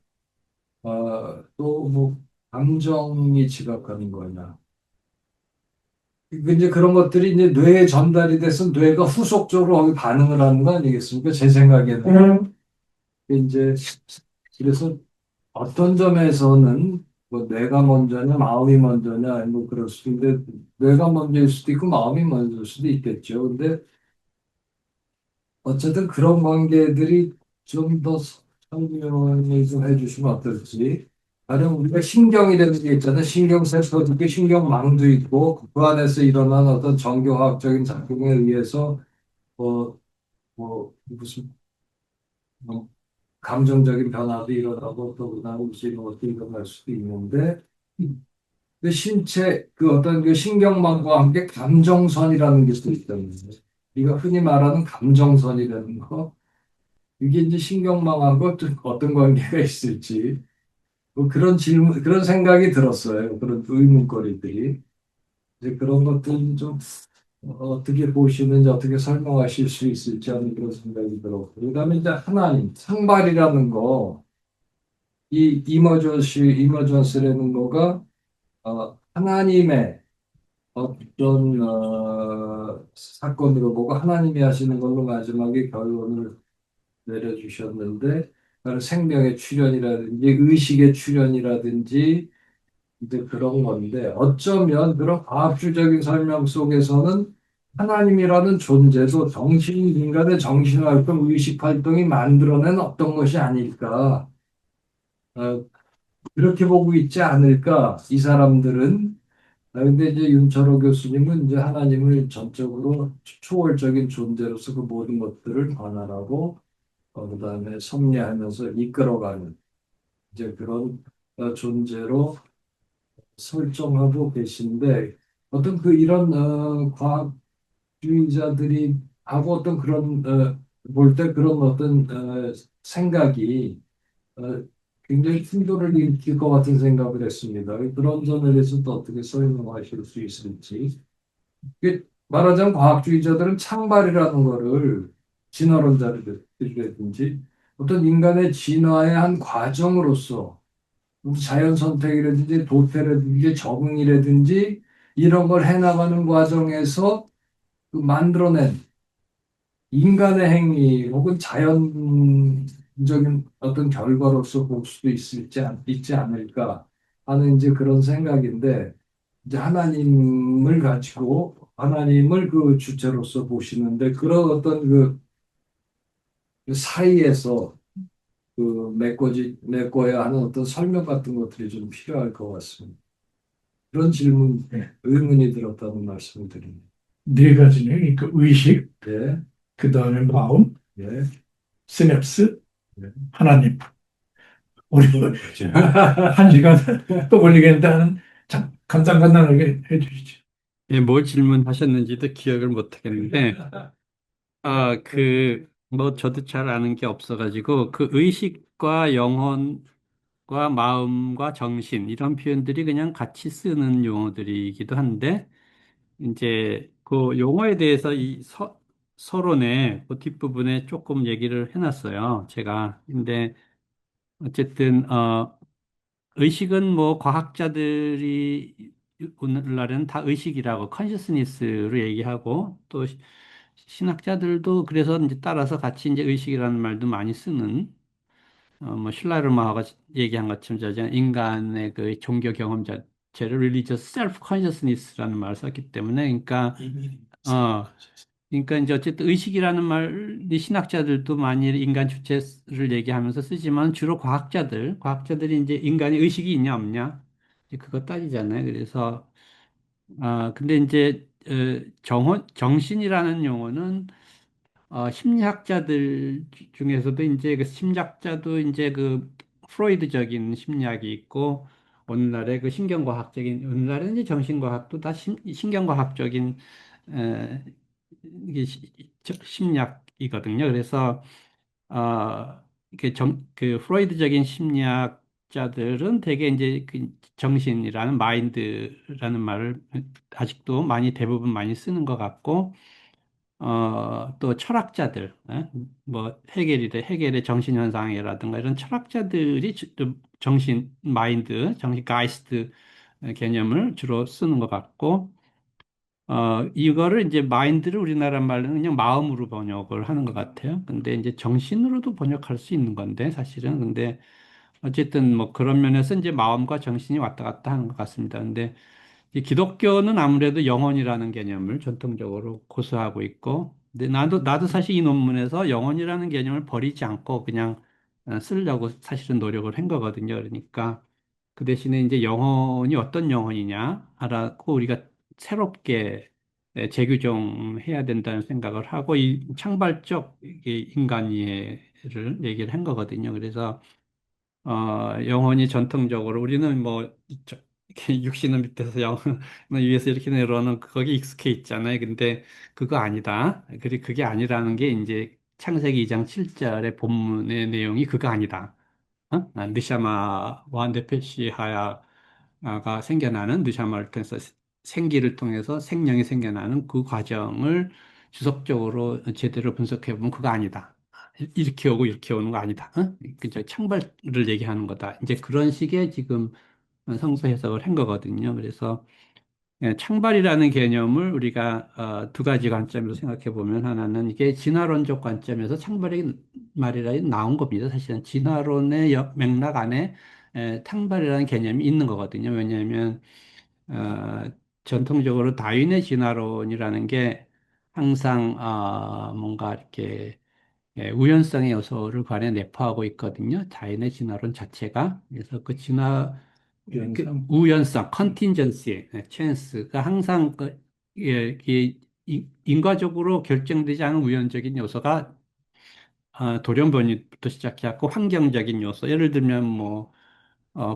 Speaker 5: 또 뭐 감정이 지각하는 거냐. 이제 그런 것들이 이제 뇌에 전달이 돼서 뇌가 후속적으로 거기 반응을 하는 거 아니겠습니까? 제 생각에는. 이제 그래서 어떤 점에서는 뭐 뇌가 먼저냐 마음이 먼저냐 뭐 그럴 수도 있는데 뇌가 먼저일 수도 있고 마음이 먼저일 수도 있겠죠. 근데 어쨌든 그런 관계들이 좀 더 설명을 좀 해주시면 어떨지. 가령 우리가 신경이라는 게 있잖아요. 신경세포도 있고 신경망도 있고 그 안에서 일어나는 어떤 정교화학적인 작용에 의해서 무슨 뭐 감정적인 변화도 일어나고 또 그다음에 무슨 이런 것도 일어날 수도 있는데 그 신체 그 어떤 그 신경망과 함께 감정선이라는 게 또 있다는 거예요. 우리가 흔히 말하는 감정선이라는 거 이게 이제 신경망하고 또 어떤 관계가 있을지 뭐 그런 질문 그런 생각이 들었어요. 그런 의문거리들이 이제 그런 것들은 좀 어떻게 보시는지 어떻게 설명하실 수 있을지 하는 그런 생각이 들었고 그다음에 이제 하나님 상발이라는 거 이 이머전스라는 거가 하나님의 어떤 사건으로 보고 하나님이 하시는 걸로 마지막에 결론을 내려주셨는데 그건 생명의 출현이라든지 의식의 출현이라든지 이제 그런 건데 어쩌면 그런 과학주적인 설명 속에서는 하나님이라는 존재도 인간의 정신활동, 의식활동이 만들어낸 어떤 것이 아닐까 어, 그렇게 보고 있지 않을까 이 사람들은 근데 이제 윤철호 교수님은 이제 하나님을 전적으로 초월적인 존재로서 그 모든 것들을 관할하고 그다음에 섭리하면서 이끌어가는 이제 그런 존재로 설정하고 계신데 어떤 그 이런 과학주의자들이 하고 어떤 그런 볼 때 그런 어떤 생각이 어, 굉장히 충돌을 일으킬 것 같은 생각을 했습니다. 그런 점에 대해서 또 어떻게 설명하실 수 있을지. 말하자면 과학주의자들은 창발이라는 거를 진화론자들이라든지 어떤 인간의 진화의 한 과정으로서 자연 선택이라든지 도태라든지 적응이라든지 이런 걸 해나가는 과정에서 그 만들어낸 인간의 행위 혹은 자연적인 어떤 결과로서 볼 수도 있지 않을까 하는 이제 그런 생각인데 이제 하나님을 가지고 하나님을 그 주체로서 보시는데 그런 어떤 그 사이에서 그 메꿔야 하는 어떤 설명 같은 것들이 좀 필요할 것 같습니다. 그런
Speaker 1: 네.
Speaker 5: 의문이 들었다는 말씀을 드립니다.
Speaker 1: 네 가지네. 그 의식,
Speaker 5: 예,
Speaker 1: 그 다음에 마음,
Speaker 5: 예,
Speaker 1: 시냅스,
Speaker 5: 예.
Speaker 1: 하나님. 우리 한 시간 또 걸리겠는데 간단하게 해주시죠.
Speaker 2: 예, 뭘 질문하셨는지도 기억을 못 하겠는데, 뭐, 저도 잘 아는 게 없어가지고, 그 의식과 영혼과 마음과 정신, 이런 표현들이 그냥 같이 쓰는 용어들이기도 한데, 이제 그 용어에 대해서 서론에 그 뒷부분에 조금 얘기를 해놨어요. 제가. 근데 어쨌든, 의식은 뭐 과학자들이 오늘날은 다 의식이라고 컨셔스니스로 얘기하고 또 신학자들도 그래서 이제 따라서 같이 이제 의식이라는 말도 많이 쓰는 뭐 슐라이르마하가 얘기한 것처럼 인간의 그 종교 경험 자체를 religious self consciousness라는 말을 썼기 때문에 어 그러니까 이제 어쨌든 의식이라는 말이 신학자들도 많이 인간 주체를 얘기하면서 쓰지만 주로 과학자들이 이제 인간이 의식이 있냐 없냐 이제 그거 따지잖아요. 그래서 근데 이제 정신이라는 용어는 심리학자들 중에서도 이제 그 심리학자도 이제 그 프로이드적인 심리학이 있고 오늘날의 그 오늘날은 이제 정신과학도 다 신경과학적인 이게 심리학이거든요. 그래서 이게 그 프로이드적인 심리학자들은 대개 이제 그 정신이라는 마인드라는 말을 아직도 대부분 많이 쓰는 것 같고 또 철학자들, 뭐 헤겔의 정신현상이라든가 이런 철학자들이 마인드, 정신 가이스트 개념을 주로 쓰는 것 같고 이거를 이제 마인드를 우리나라 말로는 그냥 마음으로 번역을 하는 것 같아요. 근데 이제 정신으로도 번역할 수 있는 건데, 사실은. 근데 어쨌든 뭐 그런 면에서 이제 마음과 정신이 왔다 갔다 하는 것 같습니다. 근데 이 기독교는 아무래도 영혼이라는 개념을 전통적으로 고수하고 있고, 근데 나도 사실 이 논문에서 영혼이라는 개념을 버리지 않고 그냥 쓰려고 사실은 노력을 한 거거든요. 그러니까 그 대신에 이제 영혼이 어떤 영혼이냐 알았고 우리가 새롭게 재규정해야 된다는 생각을 하고 이 창발적 인간이해를 얘기를 한 거거든요. 그래서 영혼이 전통적으로 우리는 뭐 이렇게 육신을 밑에서 영혼을 위에서 이렇게 내려오는 거기 익숙해 있잖아요. 근데 그거 아니다. 그리고 그게 아니라는 게 이제 창세기 2장 7절의 본문의 내용이 그거 아니다. 느샤마와 네페시하야가 생겨나는 느샤마를 통해서 생기를 통해서 생명이 생겨나는 그 과정을 주석적으로 제대로 분석해 보면 그거 아니다. 이렇게 오고 이렇게 오는 거 아니다. 그저 창발을 얘기하는 거다. 이제 그런 식의 지금 성서 해석을 한 거거든요. 그래서 창발이라는 개념을 우리가 두 가지 관점으로 생각해 보면 하나는 이게 진화론적 관점에서 창발이 말이라 나온 겁니다. 사실은 진화론의 맥락 안에 창발이라는 개념이 있는 거거든요. 왜냐하면 어, 전통적으로 다윈의 진화론이라는 게 항상 뭔가 이렇게 우연성의 요소를 관해 내포하고 있거든요. 자연의 진화론 자체가. 그래서 그 진화,
Speaker 4: 우연성.
Speaker 2: 우연성, 컨틴전시, 찬스가 항상 인과적으로 결정되지 않은 우연적인 요소가 돌연변이부터 시작해갖고 환경적인 요소. 예를 들면 뭐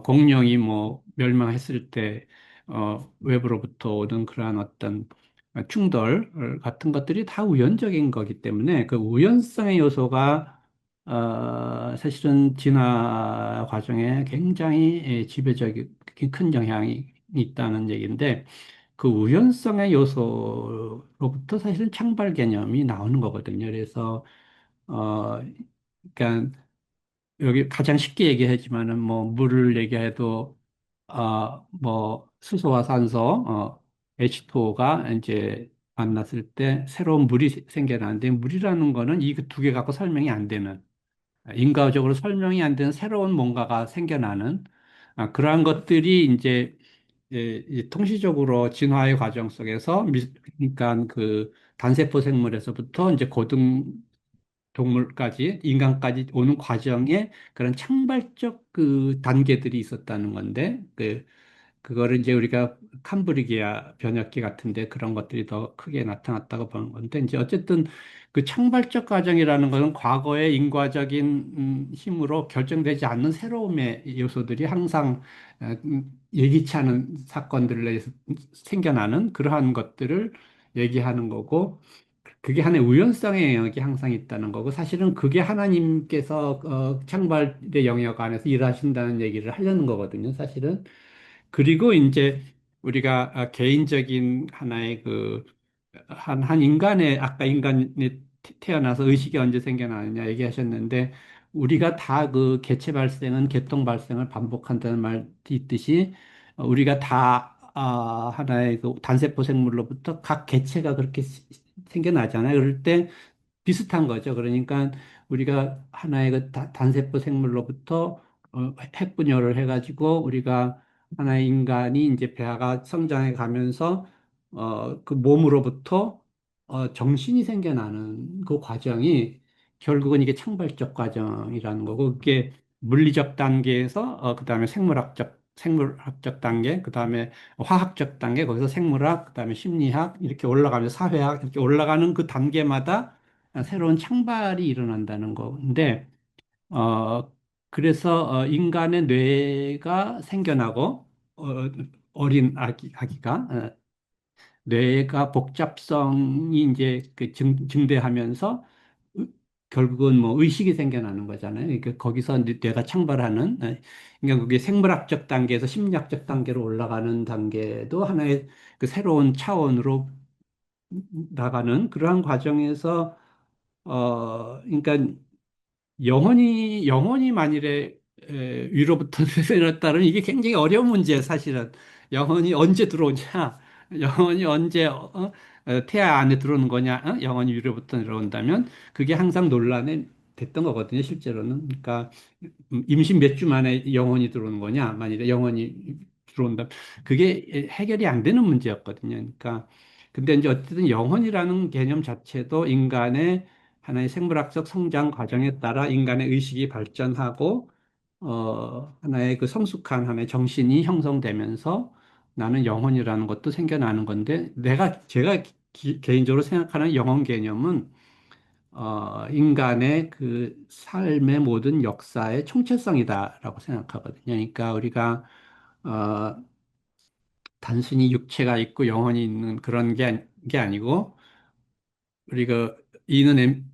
Speaker 2: 공룡이 뭐 멸망했을 때 외부로부터 오는 그러한 어떤 충돌 같은 것들이 다 우연적인 거기 때문에 그 우연성의 요소가 사실은 진화 과정에 굉장히 지배적인 큰 영향이 있다는 얘기인데 그 우연성의 요소로부터 사실은 창발 개념이 나오는 거거든요. 그래서 어 그러니까 여기 가장 쉽게 얘기하지만은 뭐 물을 얘기해도 뭐 수소와 산소 H2O가 이제 만났을 때 새로운 물이 생겨나는데 물이라는 거는 이 두 개 갖고 설명이 안 되는 인과적으로 설명이 안 되는 새로운 뭔가가 생겨나는 그러한 것들이 이제 이 통시적으로 진화의 과정 속에서 그러니까 그 단세포 생물에서부터 이제 고등 동물까지 인간까지 오는 과정에 그런 창발적 그 단계들이 있었다는 건데 그거를 이제 우리가 캄브리기아 변혁기 같은데 그런 것들이 더 크게 나타났다고 보는 건데 이제 어쨌든 그 창발적 과정이라는 것은 과거의 인과적인 힘으로 결정되지 않는 새로움의 요소들이 항상 예기치 않은 사건들을 내서 생겨나는 그러한 것들을 얘기하는 거고 그게 하나의 우연성의 영역이 항상 있다는 거고 사실은 그게 하나님께서 창발의 영역 안에서 일하신다는 얘기를 하려는 거거든요, 사실은. 그리고 이제 우리가 개인적인 하나의 한 인간의 아까 인간이 태어나서 의식이 언제 생겨나느냐 얘기하셨는데 우리가 다 그 개체 발생은 개통 발생을 반복한다는 말이 있듯이 우리가 다 하나의 그 단세포 생물로부터 각 개체가 그렇게 생겨나잖아요. 그럴 때 비슷한 거죠. 그러니까 우리가 하나의 그 단세포 생물로부터 핵분열을 해가지고 우리가 하나의 인간이 이제 배아가 성장해 가면서 그 몸으로부터 정신이 생겨나는 그 과정이 결국은 이게 창발적 과정이라는 거고 그게 물리적 단계에서 그다음에 생물학적 단계, 그다음에 화학적 단계, 거기서 생물학, 그다음에 심리학 이렇게 올라가면서 사회학 이렇게 올라가는 그 단계마다 새로운 창발이 일어난다는 건데, 그래서 인간의 뇌가 생겨나고, 어린 아기가, 뇌가 복잡성이 이제 그 증대하면서 결국은 뭐 의식이 생겨나는 거잖아요. 그러니까 거기서 이제 뇌가 창발하는, 그러니까 그게 생물학적 단계에서 심리학적 단계로 올라가는 단계도 하나의 그 새로운 차원으로 나가는 그러한 과정에서 그러니까 영혼이 만일에 위로부터 내려왔다면 이게 굉장히 어려운 문제예요, 사실은. 영혼이 언제 들어오냐? 영혼이 언제 태아 안에 들어오는 거냐? 영혼이 위로부터 내려온다면 그게 항상 논란이 됐던 거거든요, 실제로는. 그러니까 임신 몇 주 만에 영혼이 들어오는 거냐? 만일에 영혼이 들어온다, 그게 해결이 안 되는 문제였거든요. 그러니까 근데 이제 어쨌든 영혼이라는 개념 자체도 인간의 하나의 생물학적 성장 과정에 따라 인간의 의식이 발전하고 하나의 그 성숙한 하나의 정신이 형성되면서 나는 영혼이라는 것도 생겨나는 건데, 제가 개인적으로 생각하는 영혼 개념은 인간의 그 삶의 모든 역사의 총체성이다라고 생각하거든요. 그러니까 우리가 어, 단순히 육체가 있고 영혼이 있는 그런 게 아니고, 우리가 이는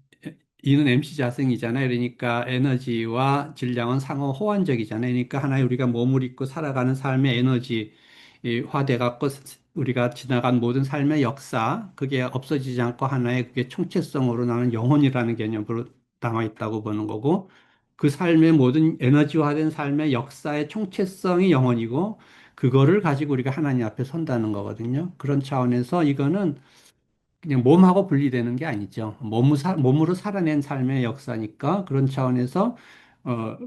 Speaker 2: 이는 MC 자승이잖아요. 그러니까 에너지와 질량은 상호 호환적이잖아요. 그러니까 하나의 우리가 몸을 입고 살아가는 삶의 에너지 화돼 갖고 우리가 지나간 모든 삶의 역사, 그게 없어지지 않고 하나의 그게 총체성으로 나는 영혼이라는 개념으로 남아 있다고 보는 거고, 그 삶의 모든 에너지화된 삶의 역사의 총체성이 영혼이고, 그거를 가지고 우리가 하나님 앞에 선다는 거거든요. 그런 차원에서 이거는 그냥 몸하고 분리되는 게 아니죠. 몸으로 살아낸 삶의 역사니까, 그런 차원에서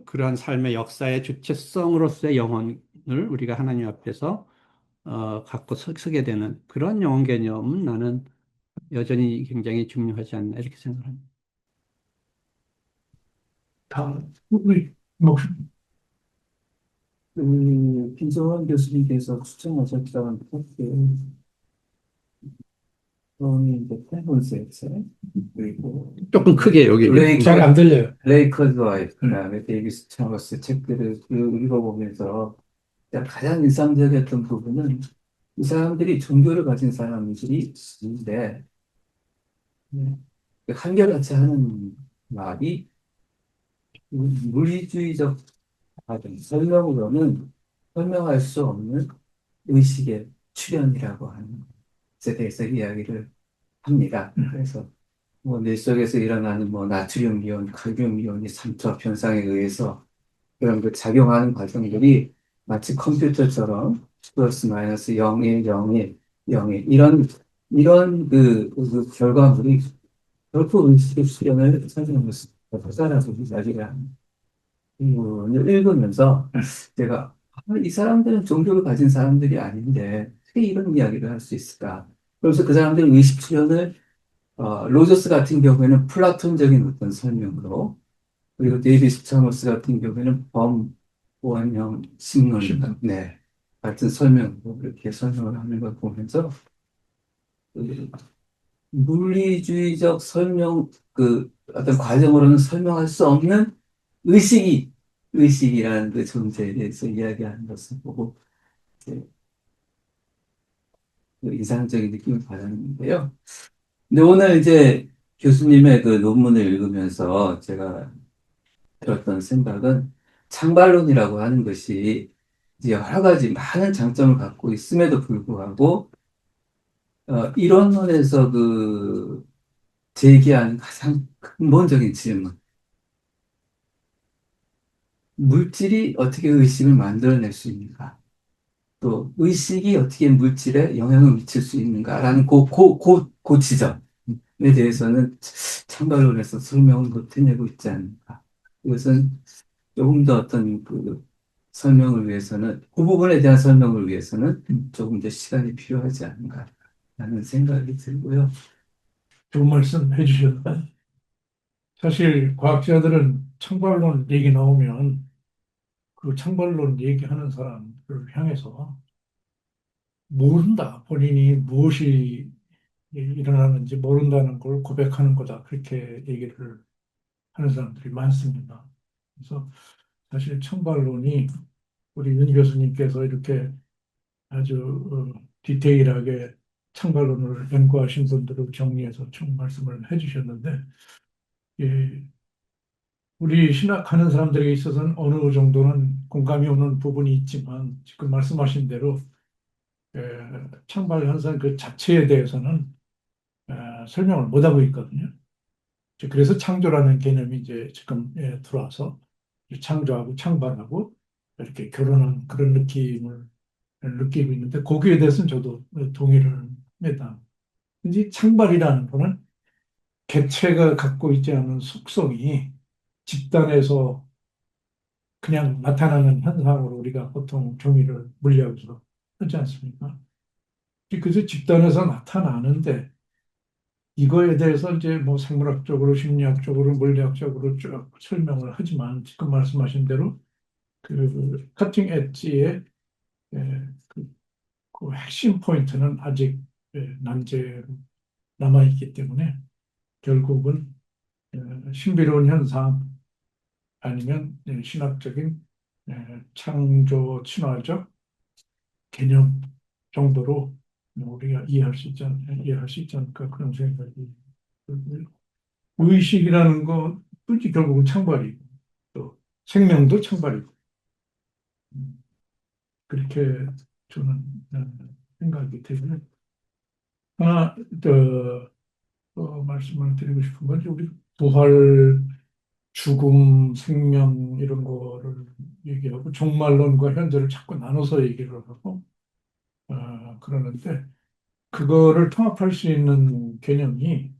Speaker 2: 그러한 삶의 역사의 주체성으로서의 영혼을 우리가 하나님 앞에서 갖고 서게 되는 그런 영혼 개념은 나는 여전히 굉장히 중요하지 않나 이렇게 생각합니다.
Speaker 1: 다 우리 뭐
Speaker 6: 김성환 교수님께서 추천하셨던 그 이제 페블스엑스 그리고
Speaker 2: 조금 크게 여기.
Speaker 1: 잘 안 들려요.
Speaker 6: 레이커즈와 그다음에 데이비스 차머스 책들을 읽어보면서 가장 인상적이었던 부분은 이 사람들이 종교를 가진 사람들이 있는데 한결같이 하는 말이 물리주의적 설명으로는 설명할 수 없는 의식의 출현이라고 하는 것에 대해서 이야기를 합니다. 그래서 뭐 뇌 속에서 일어나는 뭐 나트륨 이온, 칼륨 이온이 삼투압 현상에 의해서 그런 그 작용하는 과정들이 마치 컴퓨터처럼 플러스 마이너스 01, 01, 01 이런 그 결과물이 결코 의식의 수련을 사주는 것을 거다라고 이야기를 부분을 읽으면서 제가 이 사람들은 종교를 가진 사람들이 아닌데 어떻게 이런 이야기를 할 수 있을까? 그래서 그 사람들은 의식 수련을 로저스 같은 경우에는 플라톤적인 어떤 설명으로, 그리고 데이비스 차머스 같은 경우에는 범원형 심론, 네, 같은 설명으로 이렇게 설명을 하는 걸 보면서 그 물리주의적 설명, 그 어떤 과정으로는 설명할 수 없는 의식이라는 그 존재에 대해서 이야기하는 것을 보고 이제 그 인상적인 느낌을 받았는데요. 근데 오늘 이제 교수님의 그 논문을 읽으면서 제가 들었던 생각은 창발론이라고 하는 것이 이제 여러 가지 많은 장점을 갖고 있음에도 불구하고 이론론에서 그 제기한 가장 근본적인 질문, 물질이 어떻게 의식을 만들어낼 수 있는가? 또 의식이 어떻게 물질에 영향을 미칠 수 있는가라는 그 지점에 대해서는 창발론에서 설명을 못 해내고 있지 않는가. 이것은 조금 더 어떤 그 설명을 위해서는, 그 부분에 대한 설명을 위해서는 조금 더 시간이 필요하지 않은가라는 생각이 들고요.
Speaker 1: 좋은 말씀 해주셨다. 사실 과학자들은 창발론 얘기 나오면 그 창발론 얘기하는 사람을 향해서 모른다. 본인이 무엇이 일어나는지 모른다는 걸 고백하는 거다. 그렇게 얘기를 하는 사람들이 많습니다. 그래서 사실 창발론이 우리 윤 교수님께서 이렇게 아주 디테일하게 창발론을 연구하신 분들을 정리해서 총 말씀을 해주셨는데, 예, 우리 신학하는 사람들에게 있어서는 어느 정도는 공감이 오는 부분이 있지만 지금 말씀하신 대로 예, 창발 현상 그 자체에 대해서는 설명을 못하고 있거든요. 그래서 창조라는 개념이 이제 지금 들어와서 창조하고 창발하고 이렇게 결혼한 그런 느낌을 느끼고 있는데 거기에 대해서는 저도 동의를 합니다. 이 창발이라는 거는 객체가 갖고 있지 않은 속성이 집단에서 그냥 나타나는 현상으로 우리가 보통 정의를 물리학에서 하지 않습니까? 그래서 집단에서 나타나는데 이거에 대해서 이제 뭐 생물학적으로, 심리학적으로, 물리학적으로 쭉 설명을 하지만 지금 말씀하신 대로 그 커팅 엣지의 그 핵심 포인트는 아직 난제로 남아있기 때문에 결국은 신비로운 현상 아니면 신학적인 창조 친화적 개념 정도로 우리가 이해할 수 있지 않을까 그런 생각이 들고요. 의식이라는 것도 결국은 창발이고 또 생명도 창발이고 그렇게 저는 생각이 되고요. 하나 더 말씀을 드리고 싶은 건 우리 부활, 죽음, 생명 이런 거를 얘기하고 종말론과 현재를 자꾸 나눠서 얘기를 하고 그러는데 그거를 통합할 수 있는 개념이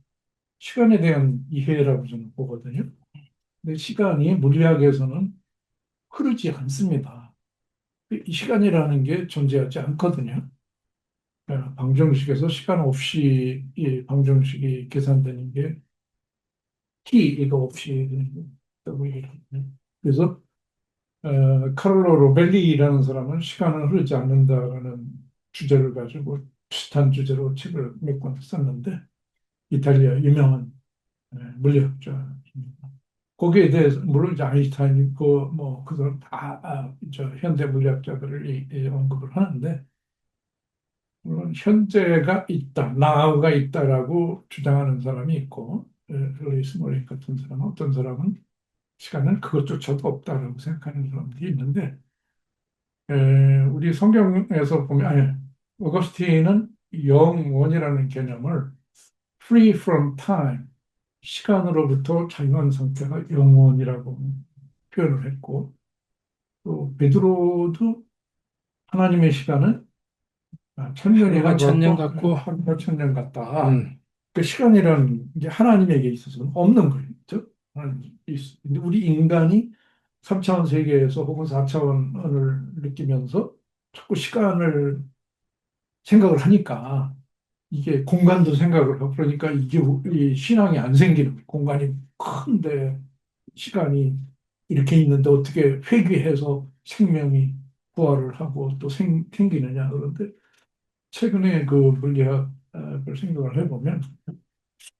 Speaker 1: 시간에 대한 이해라고 저는 보거든요. 근데 시간이 물리학에서는 흐르지 않습니다. 이 시간이라는 게 존재하지 않거든요. 방정식에서 시간 없이 이 방정식이 계산되는 게 t 이거 없이 되고 얘기하거든요. 그래서 카를로 로벨리라는 사람은 시간은 흐르지 않는다라는 주제를 가지고 비슷한 주제로 책을 몇 권 썼는데 이탈리아 유명한 물리학자입니다. 거기에 대해서 물론 이제 아인슈타인 있고 뭐 그들 다저 현대 물리학자들을 언급을 하는데 물론 현재가 있다, now가 있다라고 주장하는 사람이 있고 르이스 모레이 같은 사람은 어떤 사람은 시간은 그것조차도 없다라고 생각하는 사람들이 있는데 우리 성경에서 보면 어거스틴은 영원이라는 개념을 free from time 시간으로부터 자유한 상태가 영원이라고 표현을 했고 또 베드로도 하나님의 시간은 천년이
Speaker 4: 하루가 천년
Speaker 1: 같고
Speaker 4: 같고,
Speaker 1: 하루가 천년 같다.
Speaker 4: 음,
Speaker 1: 그 시간이라는 게 하나님에게 있어서는 없는 거예요. 근데 우리 인간이 3차원 세계에서 혹은 4차원을 느끼면서 자꾸 시간을 생각을 하니까 이게 공간도 생각을 하고 그러니까 이게 이 신앙이 안 생기는 거예요. 공간이 큰데 시간이 이렇게 있는데 어떻게 회귀해서 생명이 부활을 하고 또 생기느냐 그런데 최근에 그 물리학을 생각을 해보면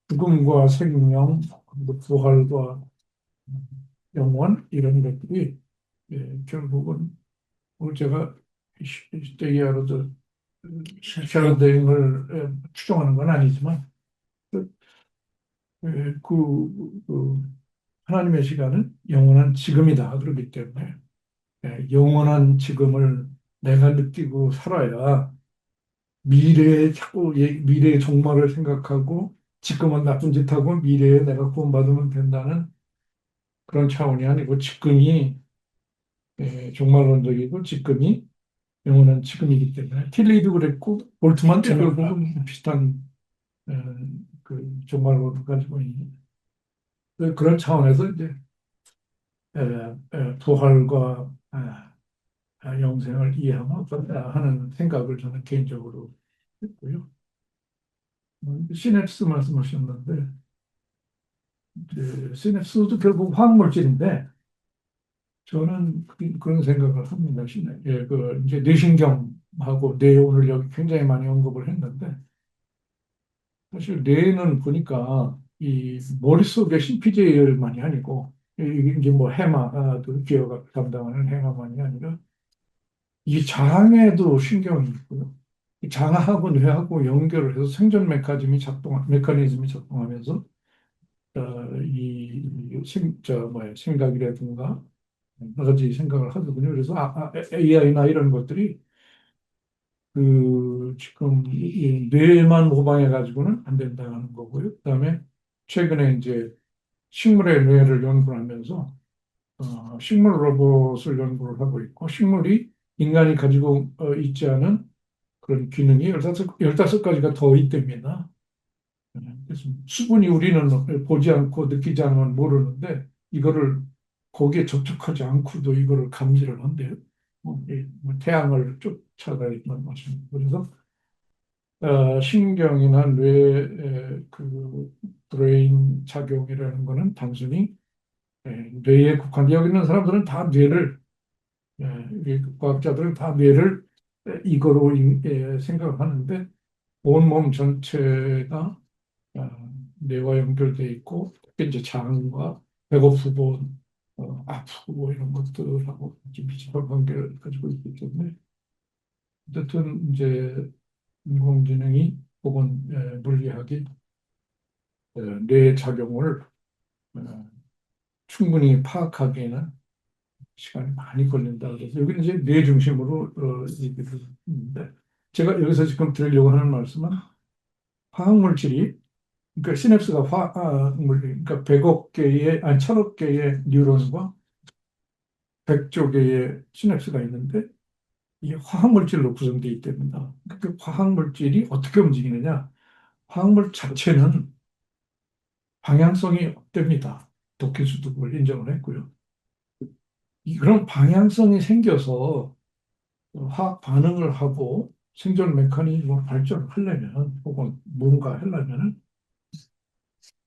Speaker 1: 죽음과 생명, 그리고 부활과 영원 이런 것들이 결국은 오늘 제가 히스테리아로도 샤론대행을 추종하는 건 아니지만 그, 그 하나님의 시간은 영원한 지금이다 그러기 때문에 영원한 지금을 내가 느끼고 살아야 미래에 자꾸 미래의 종말을 생각하고 지금은 나쁜 짓 하고 미래에 내가 구원받으면 된다는 그런 차원이 아니고 지금이 종말론적이고 지금이 영원한 지금이기 때문에 틸리도 그랬고 볼트만도 결국은 비슷한 에, 그 종말론을 가지고 있는 그런 차원에서 이제 부활과 영생을 이해하면 어떨까 하는 생각을 저는 개인적으로 했고요. 시냅스 말씀하셨는데 시냅스도 결국 화학물질인데 저는 그런 생각을 합니다. 그 이제 뇌신경하고 뇌 오늘 여기 굉장히 많이 언급을 했는데 사실 뇌는 보니까 이 머릿속에 심피지열만이 아니고 이게 이제 뭐 해마도 기어가 담당하는 해마만이 아니라 이 장에도 신경이 있고요. 이 장하고 뇌하고 연결을 해서 생존 메커니즘이 작동하면서 생각이라든가 여러 가지 생각을 하거든요. 그래서 AI나 이런 것들이 지금 이 뇌만 모방해 가지고는 안 된다는 거고요. 그다음에 최근에 이제 식물의 뇌를 연구하면서 식물 로봇을 연구를 하고 있고 식물이 인간이 가지고 있지 않은 그런 기능이 15가지가 더 있답니다. 그래서 수분이 우리는 보지 않고 느끼지 않으면 모르는데 이거를 거기에 접촉하지 않고도 이거를 감지를 한대요. 뭐 태양을 쫓아다니는 것입니다. 그래서 신경이나 그 브레인 작용이라는 거는 단순히 뇌에 국한. 여기 있는 사람들은 다 뇌를 우리 과학자들은 다 뇌를 이거로 생각을 하는데 온몸 전체가 뇌와 연결돼 있고 특히 이제 장과 배고프고 아프고 이런 것들하고 좀 밀접한 관계를 가지고 있기 때문에 어쨌든 이제 인공지능이 혹은 물리학이 뇌 작용을 충분히 파악하기에는 시간이 많이 걸린다. 그래서 여기는 이제 뇌 중심으로 얘기를 했는데 제가 여기서 지금 드리려고 하는 말씀은 화학물질이 그러니까 시냅스가 화학물질 그러니까 100억 개의 아니 1000억 개의 뉴런과 100조 개의 시냅스가 있는데 이게 화학물질로 구성되어 있답니다. 그 화학물질이 어떻게 움직이느냐? 화학물 자체는 방향성이 없답니다. 도끼수도 그걸 인정을 했고요. 그런 방향성이 생겨서 화학 반응을 하고 생존 메커니즘을 발전을 하려면 혹은 뭔가 하려면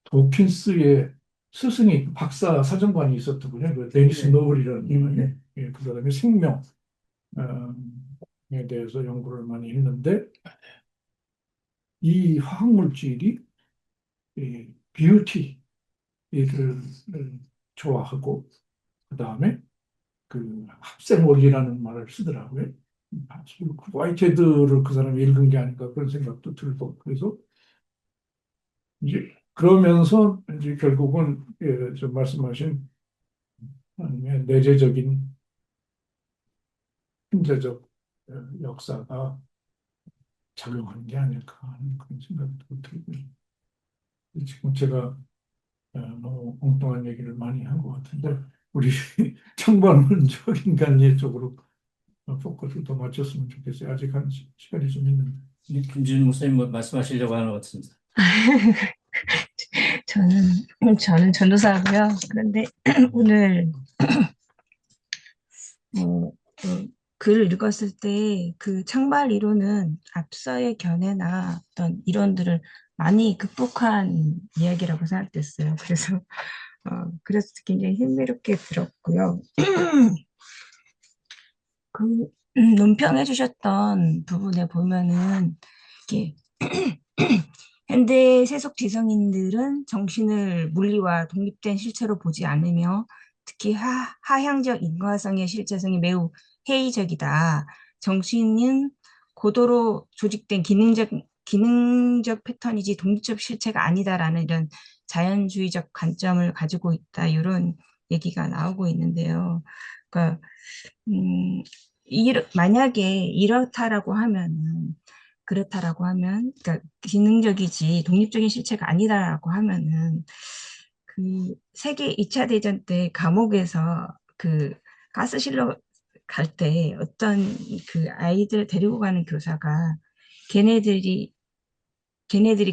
Speaker 1: 도킨스의 스승이 박사 사정관이 있었더군요. 그 데니스 노블이라는 분이. 예, 그 사람이 생명에 대해서 연구를 많이 했는데 이 화학물질이 이 뷰티를 좋아하고 그 다음에 그 합성 원리라는 말을 쓰더라고요. 화이트헤드를 그 사람이 읽은 게 아닌가 그런 생각도 들고 그래서 이제 그러면서 이제 결국은 좀 말씀하신 내재적인 현재적 역사가 작용하는 게 아닐까 하는 그런 생각도 들고요. 지금 제가 너무 엉뚱한 얘기를 많이 한 것 같은데 우리 청반문적 인간예 쪽으로 포커스를 더 맞췄으면 좋겠어요. 아직 한 시간이 좀 있는데.
Speaker 3: 김준 목사님 뭐 말씀하시려고 하는 것 같습니다.
Speaker 7: 저는 전도사고요. 그런데 오늘 글을 읽었을 때 그 창발 이론은 앞서의 견해나 어떤 이론들을 많이 극복한 이야기라고 생각됐어요. 그래서 굉장히 흥미롭게 들었고요. 그 논평해 주셨던 부분에 보면은 이게 현대 세속 지성인들은 정신을 물리와 독립된 실체로 보지 않으며 특히 하향적 인과성의 실체성이 매우 회의적이다. 정신은 고도로 조직된 기능적 패턴이지 독립적 실체가 아니다라는 이런 자연주의적 관점을 가지고 있다. 이런 얘기가 나오고 있는데요. 그러니까 만약에 그렇다라고 하면, 그러니까 기능적이지 독립적인 실체가 아니다라고 하면은 그 세계 2차 대전 때 감옥에서 그 가스실로 갈 때 어떤 그 아이들 데리고 가는 교사가 걔네들이